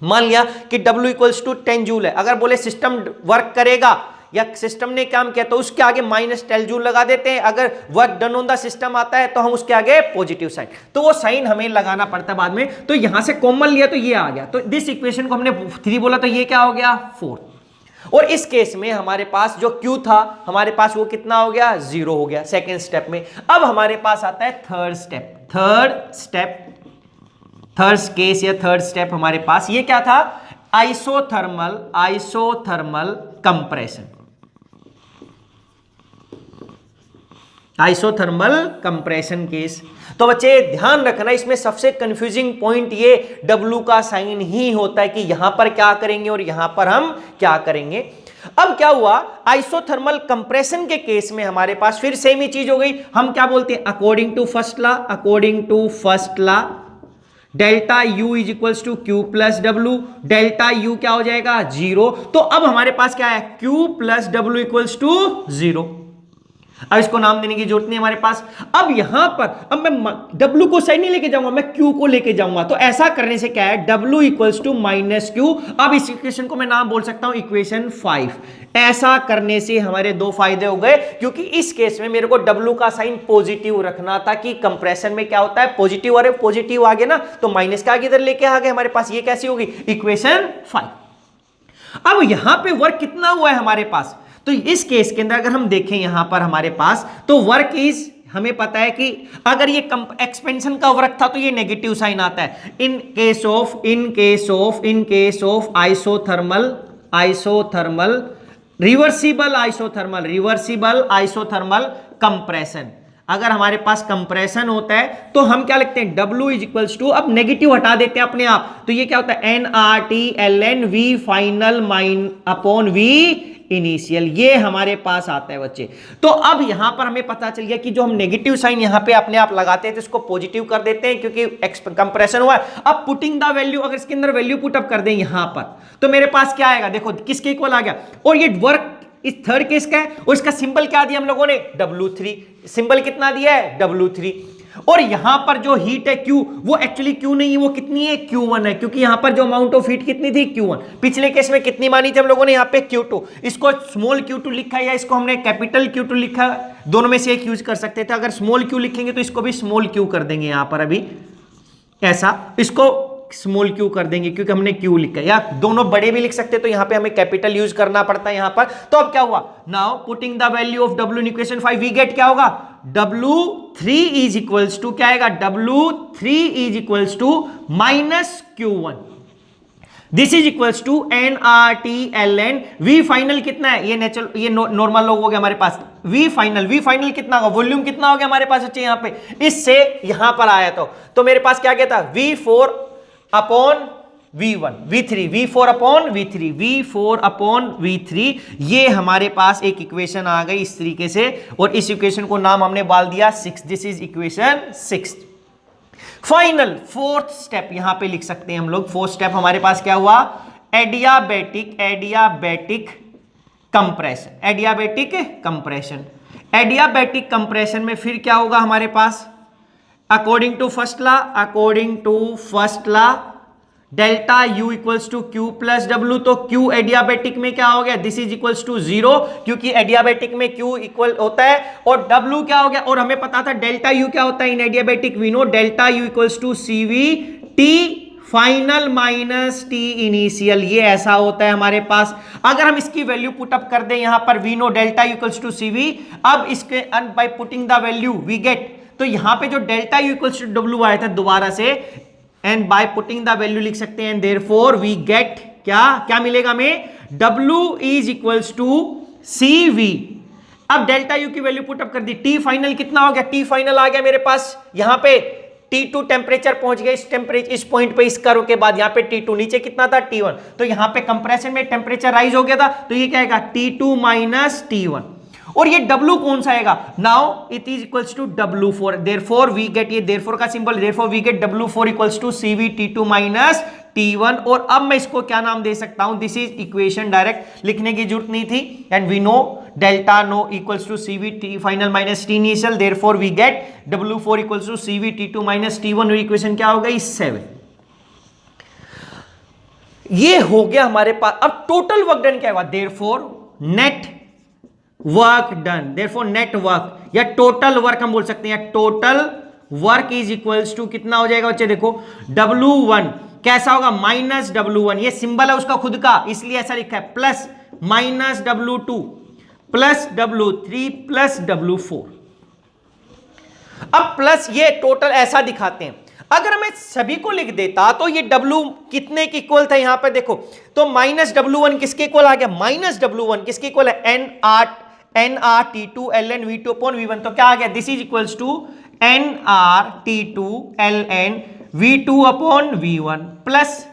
मान लिया कि W इक्वल्स टू 10 जूल है, अगर बोले सिस्टम वर्क करेगा या सिस्टम ने काम किया तो उसके आगे माइनस 10 जूल लगा देते हैं, अगर work done on the system आता है तो हम उसके आगे पॉजिटिव साइन, तो वो साइन हमें लगाना पड़ता है बाद में। तो यहां से कॉमन लिया तो ये आ गया, तो दिस इक्वेशन को हमने 3 बोला तो ये क्या हो गया 4, और इस केस में हमारे पास जो Q था हमारे पास वो कितना हो गया 0 हो गया सेकेंड स्टेप में। अब हमारे पास आता है थर्ड केस या थर्ड स्टेप हमारे पास, ये क्या था, isothermal compression. Isothermal compression case. तो बच्चे ध्यान रखना, इसमें सबसे कंफ्यूजिंग पॉइंट ये W का साइन ही होता है कि यहां पर क्या करेंगे और यहां पर हम क्या करेंगे। अब क्या हुआ, आइसोथर्मल कंप्रेशन के केस में हमारे पास फिर सेम ही चीज हो गई। हम क्या बोलते हैं, according to first law delta U is equals to Q plus W, delta U क्या हो जाएगा 0। तो अब हमारे पास क्या है, Q plus W equals to 0। अब इसको नाम देने की जरूरत नहीं हमारे पास। अब यहां पर अब मैं W को साइड नहीं लेके जाऊंगा, मैं Q को लेके जाऊंगा। तो ऐसा करने से क्या है, W equals to minus Q। अब इस इक्वेशन को मैं नाम बोल सकता हूं इक्वेशन 5। ऐसा करने से हमारे दो फायदे हो गए, क्योंकि इस केस में मेरे को W का साइन पॉजिटिव रखना था कि कंप्रेशन में क्या होता है पॉजिटिव, और पॉजिटिव आगे ना तो माइनस का आगे इधर लेके आ गए हमारे पास। ये कैसी होगी, इक्वेशन 5। अब यहां पे वर्क कितना हुआ है हमारे पास, तो इस केस के अंदर अगर हम देखें यहां पर हमारे पास, तो वर्क इज, हमें पता है कि अगर ये एक्सपेंशन का वर्क था तो ये नेगेटिव साइन आता है। इन case of isothermal reversible isothermal compression, अगर हमारे पास कंप्रेशन होता है तो हम क्या लिखते हैं, W इज इक्वल्स टू, अब नेगेटिव हटा देते हैं अपने आप, तो ये क्या होता है NRT V final mine upon V initial, ये हमारे पास आता है बच्चे। तो अब यहां पर हमें पता चल गया कि जो हम नेगेटिव साइन यहां पे अपने आप लगाते हैं तो इसको पॉजिटिव कर देते हैं क्योंकि कंप्रेशन हुआ है। अब पुटिंग द वैल्यू, अगर इसके अंदर वैल्यू पुट अप कर दें यहां पर, तो मेरे पास क्या आएगा, देखो किसके इक्वल आ गया, और ये वर्क इस थर्ड केस का है, और इसका सिंबल क्या दिया हम लोगों ने, W3। सिंबल कितना दिया है, W3। और यहां पर जो हीट है Q, वो एक्चुअली Q नहीं है, वो कितनी है, Q1 है, क्योंकि यहां पर जो अमाउंट ऑफ हीट कितनी थी, Q1। पिछले केस में कितनी मानी थी हम लोगों ने, यहां पे Q2। इसको स्मॉल Q2 लिखा है या इसको हमने कैपिटल Q2 लिखा, दोनों में से एक यूज कर सकते थे। अगर स्मॉल Q लिखेंगे तो इसको भी स्मॉल Q कर देंगे यहां पर, अभी ऐसा इसको स्मॉल Q कर देंगे क्योंकि हमने Q लिखा है, या दोनों बड़े भी लिख सकते, तो यहां पे हमें कैपिटल यूज करना पड़ता है यहां पर। तो अब क्या हुआ, now putting the value of W in equation 5, we get क्या होगा, W3 इज इक्वल्स टू क्या आएगा, W3 is equals to minus Q1, this is equals to NRTLN। V final कितना है, ये नेचुरल, ये नॉर्मल लोग हो गया हमारे पास। V फाइनल कितना होगा, वॉल्यूम कितना हो गया हमारे पास बच्चे यहां पे, इससे यहां पर आया तो मेरे पास क्या गया था, V4 upon V1, V4 upon V3, ये हमारे पास एक इक्वेशन आ गई इस तरीके से, और इस इक्वेशन को नाम हमने डाल दिया 6, this is equation 6। Final fourth step यहां पे लिख सकते हैं हम लोग। फोर्थ स्टेप हमारे पास क्या हुआ, एडियाबैटिक कंप्रेशन में फिर क्या होगा हमारे पास, according to first law delta U equals to Q plus W। तो Q एडियाबैटिक में क्या हो गया, दिस इज इक्वल्स टू 0, क्योंकि एडियाबैटिक में Q इक्वल होता है, और W क्या हो गया, और हमें पता था डेल्टा U क्या होता है in adiabatic, we know delta U equals to CV T final minus T initial, ये ऐसा होता है हमारे पास। अगर हम इसकी वैल्यू पुट अप कर दें यहां पर, we know delta U equals to CV, अब इसके by putting the value we get, तो यहां पे जो delta U equals to W आया था दोबारा से, and by putting the value लिख सकते हैं, देयरफॉर वी गेट क्या मिलेगा हमें, W is equals to CV। अब डेल्टा U की वैल्यू पुट अप कर दी, T फाइनल कितना हो गया, T फाइनल आ गया मेरे पास यहां पे, T2 टेम्परेचर पहुंच गया इस पॉइंट पे, इस कर्व के बाद यहां पे T2, नीचे कितना था T1, तो यहां पे कंप्रेशन में टेम्परेचर राइज हो गया था, तो ये क्या आएगा T2 माइनस T1, और ये W कौन सा आएगा, now it is equals to W4, therefore we get, ये देयरफॉर का symbol, therefore we get W4 equals to CV T2 minus T1। और अब मैं इसको क्या नाम दे सकता हूं, दिस इज इक्वेशन, डायरेक्ट लिखने की जरूरत नहीं थी, and we know delta no equals to CV T final minus T initial, therefore we get W4 equals to CV T2 minus T1, और इक्वेशन क्या हो गई 7। ये हो गया हमारे पास। अब टोटल वर्क डन क्या हुआ, therefore net work done, therefore net work या टोटल वर्क हम बोल सकते हैं, total work is equals to कितना हो जाएगा बच्चे, देखो W1 कैसा होगा, माइनस W1, ये सिंबल है उसका खुद का इसलिए ऐसा लिखा है, plus minus W2 plus W3 plus W4। अब प्लस ये टोटल ऐसा दिखाते हैं, अगर मैं सभी को लिख देता तो ये W कितने के इक्वल था यहां पर देखो, तो माइनस W1 किसके इक्वल आ गया, माइनस W1 किसके इक्वल है, nRT2ln V2/V1, तो क्या आ गया, this is equals to nRT2ln V2/V1 plus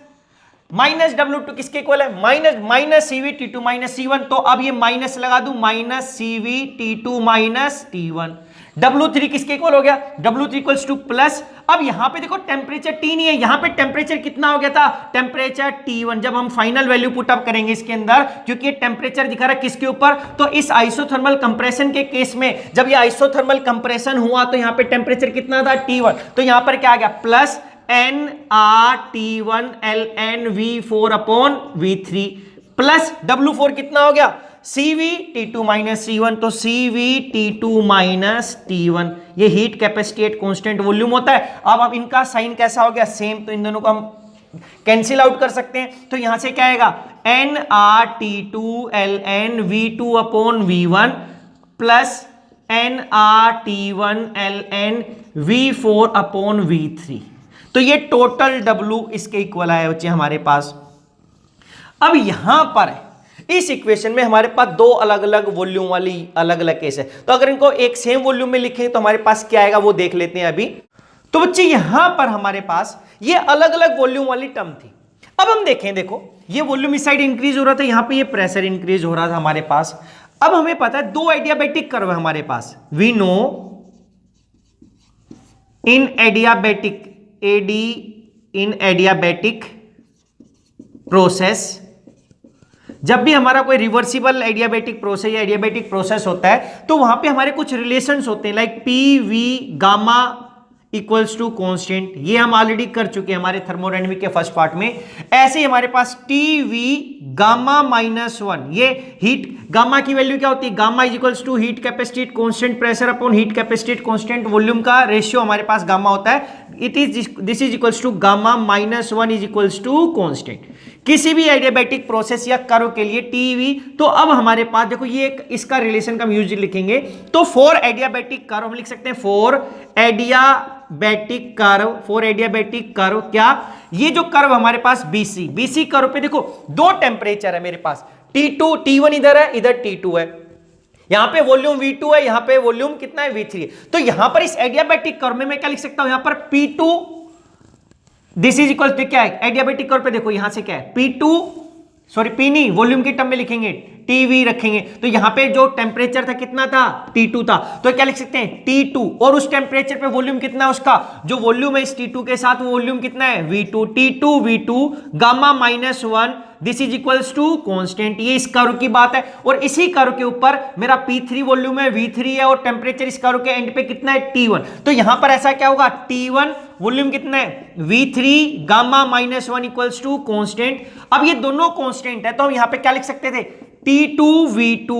minus W2 किसके इक्वल है, माइनस CVT2 माइनस C1, तो अब ये माइनस लगा दूं, minus CVT2 minus T1। W3 किसके इक्वल हो गया, W3 इक्वल्स टू प्लस, अब यहां पे देखो टेम्परेचर T नहीं है, यहां पे टेम्परेचर कितना हो गया था, टेम्परेचर T1। जब हम फाइनल वैल्यू पुट अप करेंगे इसके अंदर, क्योंकि ये टेम्परेचर दिखा रहा है किसके ऊपर, तो इस आइसोथर्मल कंप्रेशन के केस में जब ये आइसोथर्मल कंप्रेशन हुआ तो यहां पे टेम्परेचर कितना था, T1, तो यहां पर क्या आ गया, plus nRT1ln V4/V3 plus W4 कितना हो गया, CVT2 माइनस C1, तो CVT2 माइनस T1, ये heat capacity at constant volume होता है। अब इनका साइन कैसा हो गया, सेम, तो इन दोनों को हम कैंसिल आउट कर सकते हैं, तो यहां से क्या आएगा, nRT2ln V2/V1 plus nRT1ln V4/V3, तो ये टोटल W इसके इक्वल आया बच्चे हमारे पास। अब यहां पर इस इक्वेशन में हमारे पास दो अलग अलग वॉल्यूम वाली अलग अलग केस है, तो अगर इनको एक सेम वॉल्यूम में लिखें तो हमारे पास क्या आएगा वो देख लेते हैं अभी। तो बच्चे यहां पर हमारे पास ये अलग अलग वॉल्यूम वाली टर्म थी। अब हम देखें, देखो ये वॉल्यूम इस साइड इंक्रीज हो रहा था, यहां पे ये प्रेशर इंक्रीज हो रहा था हमारे पास। अब हमें पता है दो एडियाबैटिक कर्व है हमारे पास, we know in adiabatic process, जब भी हमारा कोई रिवर्सिबल एडियाबैटिक प्रोसेस या एडियाबैटिक प्रोसेस होता है तो वहां पे हमारे कुछ रिलेशंस होते हैं, like P V gamma equals to constant, ये हम ऑलरेडी कर चुके हैं हमारे थर्मोडायनेमिक के फर्स्ट पार्ट में। ऐसे ही हमारे पास टी वी गामा -1, ये हीट गामा की वैल्यू क्या होती है, gamma is equals to heat capacity at constant pressure upon heat capacity at constant volume का रेशियो हमारे पास गामा होता है। This is equals to gamma -1 is equals to constant, किसी भी एडियाबैटिक प्रोसेस या कर्व के लिए टीवी। तो अब हमारे पास देखो ये एक इसका रिलेशन का हम यूज लिखेंगे, तो फॉर एडियाबैटिक कर्व हम लिख सकते हैं फॉर एडियाबैटिक कर्व, क्या ये जो कर्व हमारे पास बीसी कर्व पे देखो दो टेम्परेचर है मेरे पास, T2 T1 इधर है, इधर T2 है, यहां पे वॉल्यूम V2 है, यहां पे वॉल्यूम कितना है V3 है। तो यहां पर इस एडियाबैटिक कर्व में मैं क्या लिख सकता हूं, यहां पर P2 this is equal to क्या है, एडियाबैटिक कर्व पे देखो यहां से क्या है P2, सॉरी P नहीं, वॉल्यूम की टर्म में लिखेंगे टीवी रखेंगे, तो यहां पे जो टेम्परेचर था कितना था, T2 था, तो क्या लिख सकते हैं T2, और उस टेम्परेचर पे वॉल्यूम कितना है, उसका जो वॉल्यूम है इस T2 के साथ वो वॉल्यूम कितना है V2, T2 V2 gamma -1 this is equals to constant, ये इस कर्व की बात है। और इसी कर्व के ऊपर मेरा P3 वॉल्यूम है, V3 है, और टेम्परेचर इस कर्व के एंड पे कितना है T1, तो यहां पर ऐसा क्या होगा T1 वॉल्यूम कितना है V3 gamma -1 equals to constant. अब ये दोनों कांस्टेंट है तो हम यहां पे क्या लिख सकते थे, T2 V2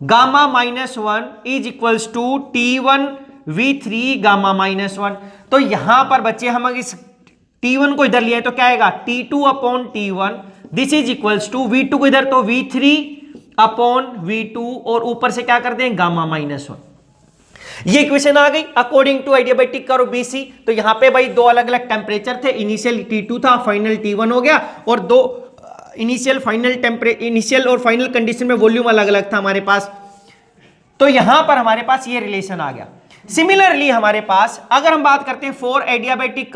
gamma -1 is equals to T1 V3 gamma -1। तो यहां पर बच्चे हम अगर इस T1 को इधर लिया तो क्या आएगा T2/T1 this is equals to V2 को इधर तो V3/V2 और ऊपर से क्या कर दें गामा -1। ये इक्वेशन आ गई according to adiabatic curve BC। तो यहां पे भाई दो अलग अलग टेम्परेचर थे, इनिशियल T2 था, फाइनल T1 हो गया, और दो इनिशियल और फाइनल कंडीशन में वॉल्यूम अलग अलग था हमारे पास। तो यहां पर हमारे पास ये रिलेशन आ गया। सिमिलरली हमारे पास अगर हम बात करते हैं फॉर एडियाबैटिक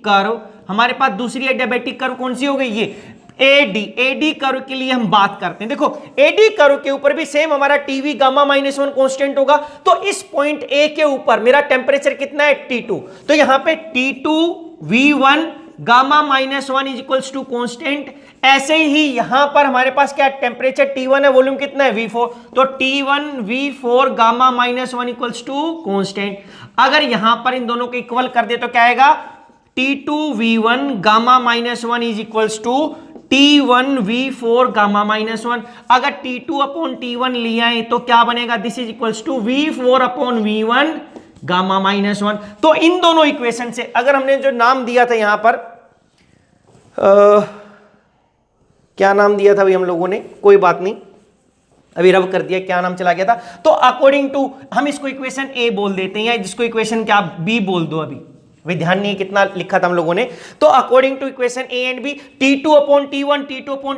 कर्व, हमारे पास दूसरी एडियाबैटिक कर्व कौन सी हो गई, ये एडी कर्व के लिए हम बात करते हैं। देखो एडी कर्व के ऊपर भी सेम हमारा टीवी गामा -1 कांस्टेंट होगा, तो इस पॉइंट ए के ऊपर मेरा टेम्परेचर कितना है T2, तो यहां पे T2 V1 gamma -1 is equals to constant. ऐसे ही यहां पर हमारे पास क्या टेम्परेचर T1 है, वॉल्यूम कितना है V4, तो T1 V4 gamma -1 equals to constant. अगर यहां पर इन दोनों को इक्वल कर दे तो क्या आएगा T2 V1 gamma -1 is equals to T1 V4 gamma -1। अगर T2/T1 लिया है तो क्या बनेगा, this is equals to V4/V1 gamma -1। तो इन दोनों इक्वेशन से अगर हमने जो नाम दिया था यहां पर क्या नाम दिया था भाई हम लोगों ने, कोई बात नहीं अभी रब कर दिया, क्या नाम चला गया था, तो अकॉर्डिंग टू हम इसको इक्वेशन A बोल देते हैं, या जिसको इक्वेशन क्या B बोल दो अभी, भाई ध्यान नहीं है कितना लिखा था हम लोगों ने। तो according to equation A and B T2 upon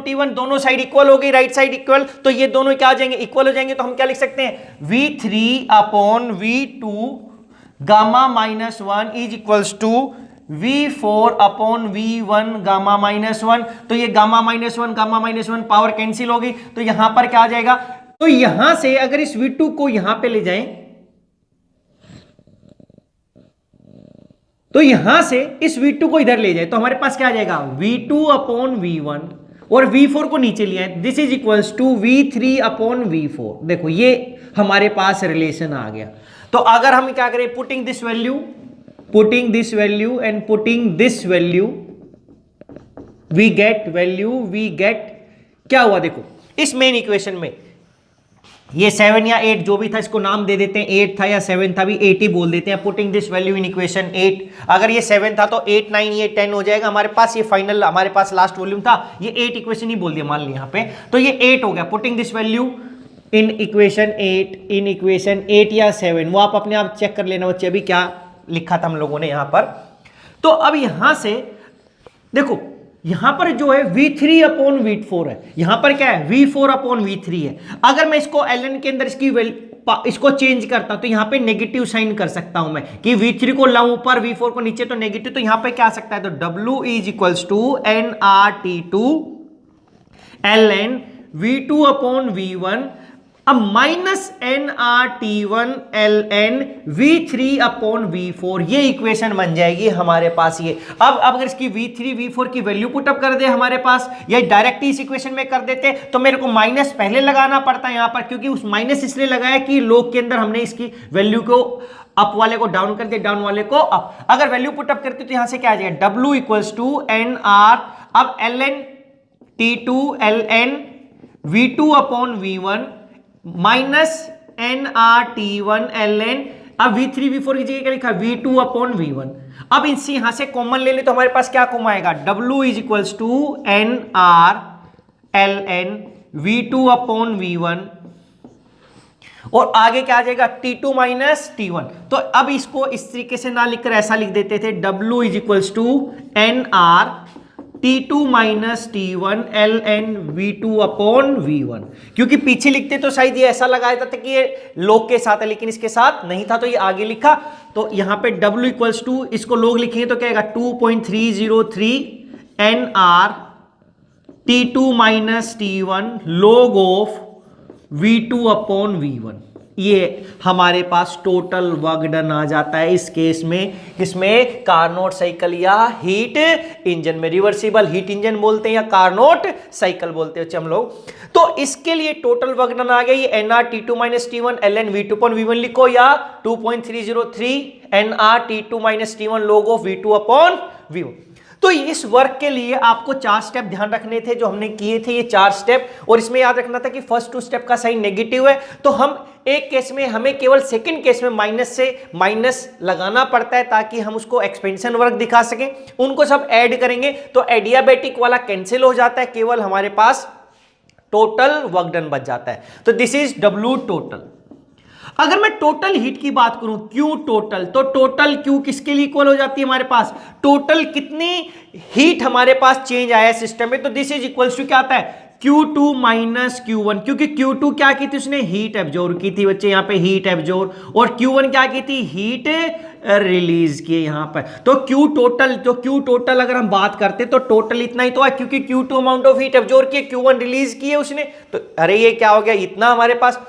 T1 दोनों साइड इक्वल हो गई, राइट साइड इक्वल, तो ये दोनों क्या आ जाएंगे, इक्वल हो जाएंगे। तो हम क्या लिख सकते हैं, V3 upon V2 gamma minus 1 is equals to V4 upon V1 gamma minus 1। तो ये गामा माइनस 1 पावर कैंसिल हो गई, तो यहां पर क्या आ जाएगा, तो यहां से अगर इस V2 को यहां पे ले जाएं, तो यहां से इस V2 को इधर ले जाए तो हमारे पास क्या आ जाएगा, V2 अपॉन V1 और V4 को नीचे लिया है, this is equals to V3 upon V4। देखो ये हमारे पास रिलेशन आ गया। तो अगर हम क्या करें, putting this value and putting this value, we get क्या हुआ, देखो इस मेन इक्वेशन में ये 7 या 8 जो भी था इसको नाम दे देते हैं, 8 था या 7 था भी 8 ही बोल देते हैं। Putting this value in equation 8, अगर ये 7 था तो 8 9 ये 10 हो जाएगा हमारे पास। ये फाइनल हमारे पास लास्ट वॉल्यूम था, ये 8 इक्वेशन ही बोल दिया मान लिया यहाँ पे, तो ये 8 हो गया। Putting this value in equation 8 या 7, वो आप अपने आप चेक कर लेना बच्चे अभी क्या लिखा था हम लोगों ने यहाँ पर। तो अब यहां से देखो यहां पर जो है V3 अपॉन V4 है, यहां पर क्या है V4 अपॉन V3 है। अगर मैं इसको ln के अंदर इसको चेंज करता हूं तो यहां पे नेगेटिव साइन कर सकता हूं मैं कि V3 को लाऊं ऊपर V4 को नीचे, तो नेगेटिव, तो यहां पे क्या आ सकता है, तो W is equals to nRT2 ln V2 upon V1 अब minus nRT1 ln V3 upon V4, ये इक्वेशन बन जाएगी हमारे पास। ये अब अगर इसकी V3 V4 की वैल्यू पुटअप कर दे हमारे पास, या डायरेक्ट इस इक्वेशन में कर देते तो मेरे को माइनस पहले लगाना पड़ता है यहां पर, क्योंकि उस माइनस इसलिए लगाया कि लॉग के अंदर हमने इसकी वैल्यू को अप वाले को डाउन कर दिया, डाउन वाले को अप। अगर वैल्यू पुटअप करते तो यहां से क्या आ जाएगा, W इक्वल्स टू nR, अब ln T2 ln V2 upon V1 minus nRT1 ln, अब V3 V4 की जगह क्या लिखा, V2 अपॉन V1। अब इनसे यहां से कॉमन ले ले तो हमारे पास क्या कॉमन आएगा, W is equals to nR ln V2 upon V1 और आगे क्या आ जाएगा T2 माइनस T1। तो अब इसको इस तरीके से ना लिखकर ऐसा लिख देते थे, W is equals to nR T2 minus T1 ln V2 upon V1, क्योंकि पीछे लिखते तो शायद ये ऐसा लगाया था कि ये लॉग के साथ है, लेकिन इसके साथ नहीं था तो ये आगे लिखा। तो यहां पे W इक्वल्स टू, इसको लॉग लिखेंगे तो क्या आएगा 2.303 nR T2 minus T1 log of V2 upon V1। ये हमारे पास टोटल वर्क डन आ जाता है इस केस में, किसमें, कार्नोट साइकिल या हीट इंजन में। रिवर्सिबल हीट इंजन बोलते हैं या कार्नोट साइकिल बोलते हैं हम लोग। तो इसके लिए टोटल वर्क डन आ गया, ये nR T2 minus T1 ln V2 upon V1 लिखो, या 2.303 nR T2 minus T1 log of V2 upon V1। तो इस वर्क के लिए आपको 4 स्टेप ध्यान रखने थे जो हमने किए थे, ये 4 स्टेप, और इसमें याद रखना था कि फर्स्ट 2 स्टेप का साइन नेगेटिव है, तो हम एक केस में हमें केवल सेकंड केस में माइनस से माइनस लगाना पड़ता है ताकि हम उसको एक्सपेंशन वर्क दिखा सकें। उनको सब ऐड करेंगे तो एडियाबेटिक वाला कैंसिल हो जाता है, केवल हमारे पास टोटल वर्क डन बच जाता है। तो दिस इज W टोटल। अगर मैं टोटल हीट की बात करूं, Q टोटल, तो टोटल Q किसके लिए इक्वल हो जाती है हमारे पास, टोटल कितनी हीट हमारे पास चेंज आया है सिस्टम में, तो दिस इज इक्वल्स टू क्या आता है, Q2 माइनस Q1, क्योंकि Q2 क्या की थी, उसने हीट एब्जॉर्ब की थी बच्चे, यहाँ पे हीट एब्जॉर्ब, और Q1 क्या की थी, हीट रिलीज की यहाँ पर। तो Q टोटल अगर हम बात करते तो टोटल इतना ही तो है, क्योंकि Q2 amount of heat absorb की, Q1 रिलीज की है उसने, तो अरे ये क्या हो गया, इतना हमारे पास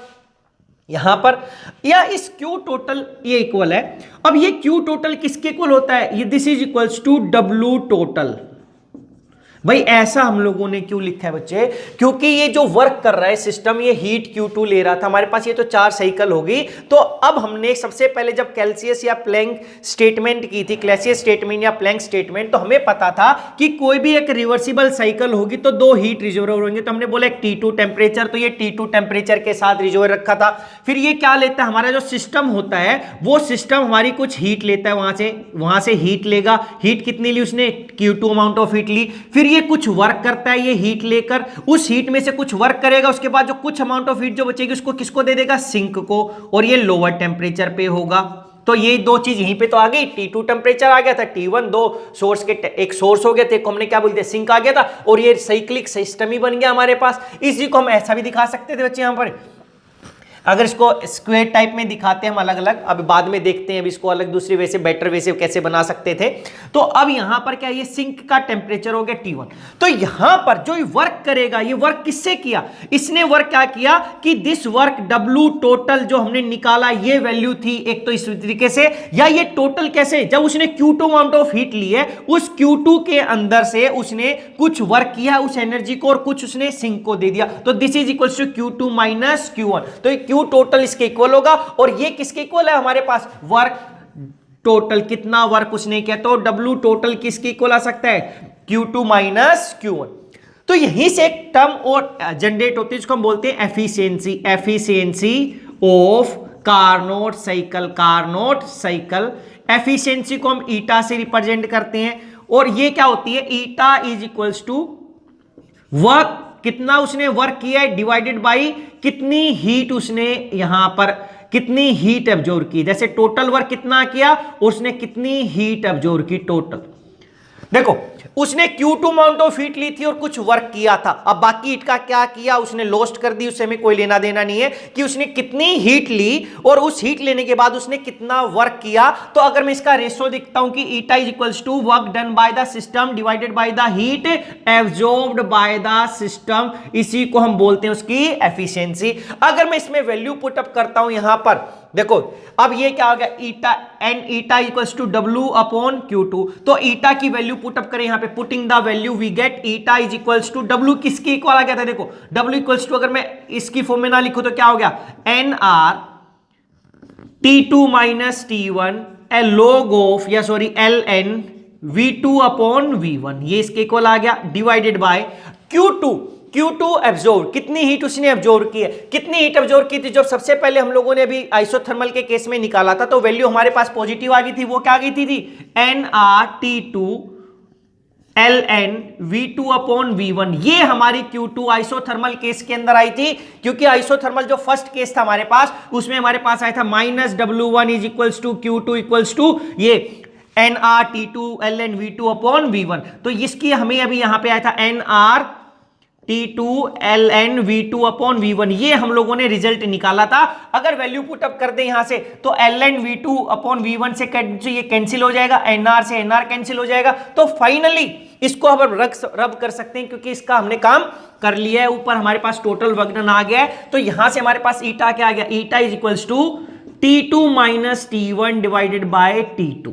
यहां पर, या इस Q टोटल ये इक्वल है। अब ये Q टोटल किसके इक्वल होता है, ये this is equals to W total. भाई ऐसा हम लोगों ने क्यों लिखा है बच्चे, क्योंकि ये जो वर्क कर रहा है सिस्टम, ये हीट Q2 ले रहा था हमारे पास, ये तो 4 साइकिल होगी। तो अब हमने सबसे पहले जब कैल्सियस या प्लैंक स्टेटमेंट की थी, क्लैसियस स्टेटमेंट या प्लैंक स्टेटमेंट, तो हमें पता था कि कोई भी एक रिवर्सिबल साइकिल होगी तो 2 हीट रिजर्वर होंगे। तो हमने बोला एक T2 टेम्परेचर, तो ये T2 टेम्परेचर के साथ रिजर्वर रखा था। फिर ये क्या लेता है, हमारा जो सिस्टम होता है वो सिस्टम हमारी कुछ हीट लेता है, वहां से हीट लेगा। हीट कितनी ली उसने, Q2 अमाउंट ऑफ हीट ली। फिर ये कुछ वर्क करता है, ये हीट लेकर उस हीट में से कुछ वर्क करेगा, उसके बाद जो कुछ अमाउंट ऑफ हीट जो बचेगी उसको किसको दे देगा, सिंक को, और ये लोअर टेम्परेचर पे होगा। तो ये दो चीज यहीं पे तो आ गई, T2 टेम्परेचर आ गया था, T1 दो सोर्स के एक सोर्स हो गए थे, हमने क्या बोलते हैं सिंक आ गया था, और ये साइक्लिक सिस्टम ही बन गया हमारे पास। इसी को हम ऐसा भी दिखा सकते थे बच्चे, यहां पर अगर इसको स्क्वायर टाइप में दिखाते हैं हम अलग अलग, अब बाद में देखते हैं अब इसको अलग दूसरी वे से बेटर वे से कैसे बना सकते थे। तो अब यहां पर क्या, ये सिंक का टेम्परेचर हो गया T1। तो यहां पर जो वर्क करेगा, ये वर्क किससे किया, इसने वर्क क्या किया कि दिस वर्क W टोटल जो हमने निकाला ये वैल्यू थी एक तो इस तरीके से, या ये टोटल कैसे, जब उसने Q2 अमाउंट ऑफ हीट ली है उस Q2 के अंदर से उसने कुछ वर्क किया उस एनर्जी को और कुछ उसने सिंक को दे दिया, तो this is equals to Q2 minus Q1। तो Q टोटल इसके इक्वल होगा, और ये किसके इक्वल है हमारे पास, वर्क टोटल, कितना वर्क उसने किया, तो W टोटल किसके इक्वल आ सकता है, Q2 माइनस Q1। तो यहीं से एक टर्म और जनरेट होती है जिसको हम बोलते हैं efficiency, efficiency of Carnot cycle, Carnot cycle. Efficiency को हम ईटा से रिप्रेजेंट करते हैं, और ये क्या होती है, eta is equals to work, कितना उसने वर्क किया है डिवाइडेड बाई कितनी हीट उसने यहां पर कितनी हीट एब्जॉर्ब की, जैसे टोटल वर्क कितना किया उसने कितनी हीट एब्जॉर्ब की टोटल। देखो उसने Q2 अमाउंट ऑफ हीट ली थी और कुछ वर्क किया था, अब बाकी हीट का क्या किया उसने लॉस्ट कर दी, उससे हमें कोई लेना देना नहीं है कि उसने कितनी हीट ली और उस हीट लेने के बाद उसने कितना वर्क किया। तो अगर मैं इसका रेशो दिखता हूं कि eta is equals to work done by the system divided by the heat absorbed by the system, इसी को हम बोलते हैं उसकी एफिशिएंसी। अगर मैं इसमें वैल्यू पुट अप करता हूं यहां पर, देखो अब ये क्या हो गया, eta N eta equals to W upon Q2। तो ईटा की वैल्यू पुट अप करें यहां पे, putting the value we get eta is equals to W किसके इक्वल आ गया था, देखो W इक्वल्स टू, अगर मैं इसकी फॉर्म में ना लिखूं तो क्या हो गया, NR T2 minus T1 L log of या sorry LN V2 upon V1, ये इसके इक्वल आ गया, डिवाइडेड बाय Q2 एब्जॉर्ब, कितनी हीट उसने एब्जॉर्ब की है, कितनी हीट एब्जॉर्ब की थी, जब सबसे पहले हम लोगों ने अभी आइसोथर्मल के केस में निकाला था तो वैल्यू हमारे पास पॉजिटिव आ गई थी, वो क्या आ गई थी NRT2 LN V2 upon V1, ये हमारी Q2 आइसोथर्मल केस के अंदर आई थी, क्योंकि आइसोथर्मल जो फर्स्ट केस था हमारे पास उसमें हमारे पास आया था minus W1 is equals to Q2 equals to ये NRT2 LN V2 upon V1। तो इसकी हमें अभी यहां पे आया था NRT2 LN V2 upon V1, ये हम लोगों ने रिजल्ट निकाला था। अगर वैल्यू पुट अप कर दे यहां से तो LN V2 अपॉन V1 से ये कैंसिल हो जाएगा, NR से NR कैंसिल हो जाएगा, तो फाइनली इसको हम रब कर सकते हैं क्योंकि इसका हमने काम कर लिया है, ऊपर हमारे पास टोटल वर्क डन आ गया है। तो यहां से हमारे पास ईटा क्या आ गया, eta is equals to T2 minus T1 divided by T2,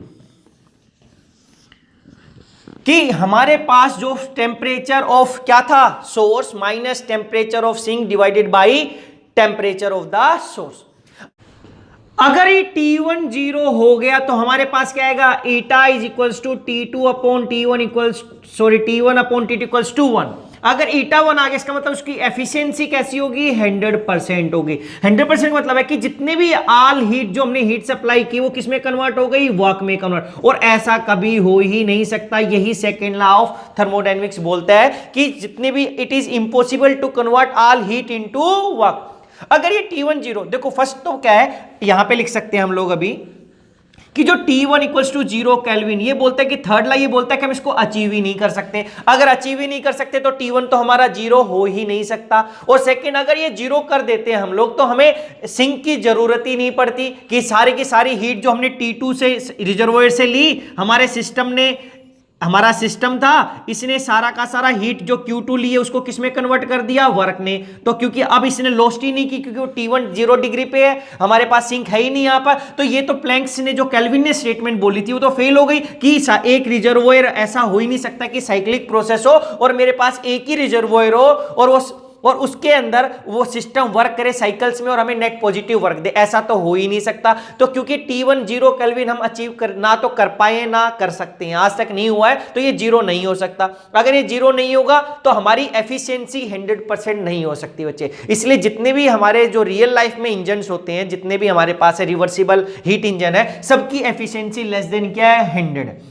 कि हमारे पास जो टेम्परेचर ऑफ क्या था source minus temperature of sink divided by temperature of the source. अगर ये T1 0 हो गया तो हमारे पास क्या आएगा, eta is equals to T2 upon T1 equals T1 upon T2 equals to 1। अगर ईटा 1 आ गया इसका मतलब उसकी एफिशिएंसी कैसी होगी, 100% होगी। 100% मतलब है कि जितने भी आल हीट जो हमने हीट सप्लाई की वो किस में कन्वर्ट हो गई, वर्क में कन्वर्ट, और ऐसा कभी हो ही नहीं सकता। यही सेकेंड लॉ ऑफ थर्मोडायनेमिक्स बोलता है कि जितने भी it is impossible to convert all heat into work. अगर ये T1 0, देखो फर्स्ट तो क्या है यहां पे लिख सकते हैं हम लोग अभी कि जो T1 इक्वल्स टू 0 केल्विन, ये बोलता है कि थर्ड ला ये बोलता है कि हम इसको अचीव ही नहीं कर सकते। अगर अचीव ही नहीं कर सकते तो T1 तो हमारा 0 हो ही नहीं सकता। और सेकंड, अगर ये 0 कर देते हैं हम लोग तो हमें सिंक की जरूरत ही नहीं पड़ती कि सारी की सारी हीट जो हमने T2 से रिजर्वोयर से ली, हमारे सिस्टम ने, हमारा सिस्टम था, इसने सारा का सारा हीट जो Q2 लिए उसको किस में कन्वर्ट कर दिया, वर्क ने। तो क्योंकि अब इसने लॉस्ट ही नहीं की क्योंकि वो T1 0 डिग्री पे है, हमारे पास सिंक है ही नहीं यहाँ पर, तो ये तो प्लैंक्स ने जो केल्विन ने स्टेटमेंट बोली थी वो तो फेल हो गई कि एक रिजर्वोयर ऐसा हो ही नहीं सकता कि साइक्लिक प्रोसेस हो और मेरे पास एक ही रिजर्वोयर हो और उसके अंदर वो सिस्टम वर्क करे साइकिल्स में और हमें नेट पॉजिटिव वर्क दे, ऐसा तो हो ही नहीं सकता। तो क्योंकि T1 0 केल्विन हम अचीव कर ना तो कर पाए ना कर सकते हैं, आज तक नहीं हुआ है, तो ये 0 नहीं हो सकता। अगर ये 0 नहीं होगा तो हमारी एफिशिएंसी 100% नहीं हो सकती बच्चे। इसलिए जितने भी हमारे जो रियल लाइफ में इंजन होते हैं, जितने भी हमारे पास है रिवर्सिबल हीट इंजन है, सबकी एफिशिएंसी लेस देन क्या है, 100 है।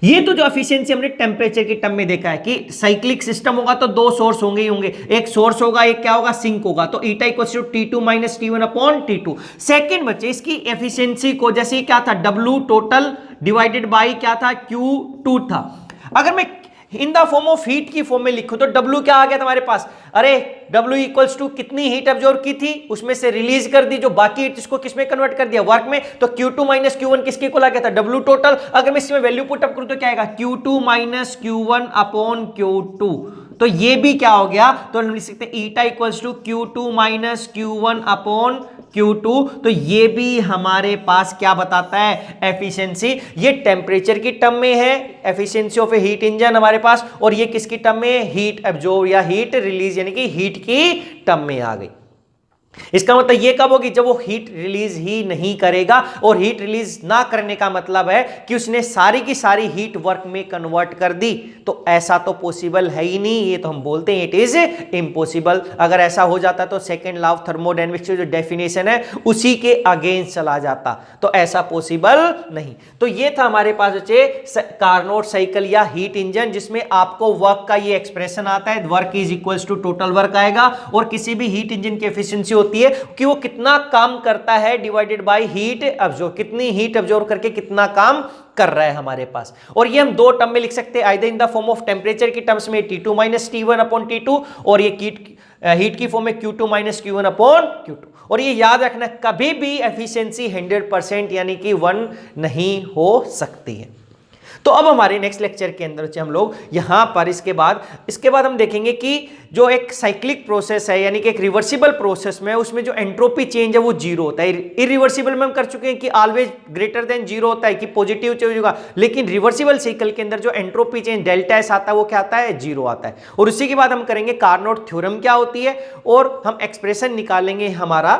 ये तो जो एफिशिएंसी हमने टेम्परेचर के टर्म में देखा है कि साइक्लिक सिस्टम होगा तो दो सोर्स होंगे ही होंगे, एक सोर्स होगा, एक क्या होगा, सिंक होगा, तो eta equals to T2 minus T1 upon T2। Second बच्चे इसकी एफिशिएंसी को जैसे क्या था W टोटल डिवाइडेड बाई क्या था, Q2 था। अगर मैं इन द फॉर्म ऑफ हीट की फॉर्म में लिखूं तो W क्या आ गया तुम्हारे पास, अरे W इक्वल्स टू कितनी हीट एब्जॉर्ब की थी उसमें से रिलीज कर दी, जो बाकी हीट इसको किसमें कन्वर्ट कर दिया, वर्क में, तो Q2 माइनस Q1 किसके को आ गया था, W टोटल। अगर मैं इसमें वैल्यू पुट अप करूं तो क्या आएगा, Q2 minus Q1 upon Q2, तो ये भी क्या हो गया, तो हम लिख सकते हैं eta equals to Q2 minus Q1 upon Q2, तो ये भी हमारे पास क्या बताता है, एफिशिएंसी। ये टेम्परेचर की टर्म में है efficiency of A heat engine हमारे पास, और ये किसकी टर्म में, हीट एब्जॉर्ब या हीट रिलीज यानी कि हीट की टर्म में आ गई। इसका मतलब ये कब होगी, जब वो हीट रिलीज ही नहीं करेगा, और हीट रिलीज ना करने का मतलब है कि उसने सारी की सारी हीट वर्क में कन्वर्ट कर दी, तो ऐसा तो पॉसिबल है ही नहीं, ये तो हम बोलते हैं इट इज इम्पॉसिबल। अगर ऐसा हो जाता तो सेकंड लॉ ऑफ थर्मोडायनेमिक्स की जो डेफिनेशन है उसी के अगेंस्ट चला जाता, तो ऐसा पॉसिबल नहीं। तो ये था हमारे पास बच्चे कार्नोट साइकिल या हीट इंजन, जिसमें आपको वर्क का ये एक्सप्रेशन आता है, work is equals to total work आएगा, और किसी भी हीट इंजन की एफिशिएंसी होती है कि वो कितना काम करता है डिवाइडेड बाय हीट एब्जॉर्ब, कितनी हीट एब्जॉर्ब करके कितना काम कर रहा है हमारे पास। और ये हम दो टर्म में लिख सकते हैं, either in the form of temperature की टर्म्स में T2 minus T1 upon T2, और ये हीट की फॉर्म में Q2 minus Q1 upon Q2। और ये याद रखना, कभी भी एफिशिएंसी 100% यानी कि 1 नहीं हो सकती है। तो अब हमारे नेक्स्ट लेक्चर के अंदर हम लोग यहां पर इसके बाद हम देखेंगे कि जो एक साइक्लिक प्रोसेस है यानी कि एक रिवर्सिबल प्रोसेस में, उसमें जो एंट्रोपी चेंज है वो जीरो होता है। इरिवर्सिबल में हम कर चुके हैं कि ऑलवेज ग्रेटर देन जीरो होता है, कि पॉजिटिव चेंज होगा, लेकिन रिवर्सिबल साइकिल के अंदर जो एंट्रोपी चेंज डेल्टा एस आता है वो क्या आता है, जीरो आता है। और उसी के बाद हम करेंगे कार्नोट थ्योरम क्या होती है, और हम एक्सप्रेशन निकालेंगे हमारा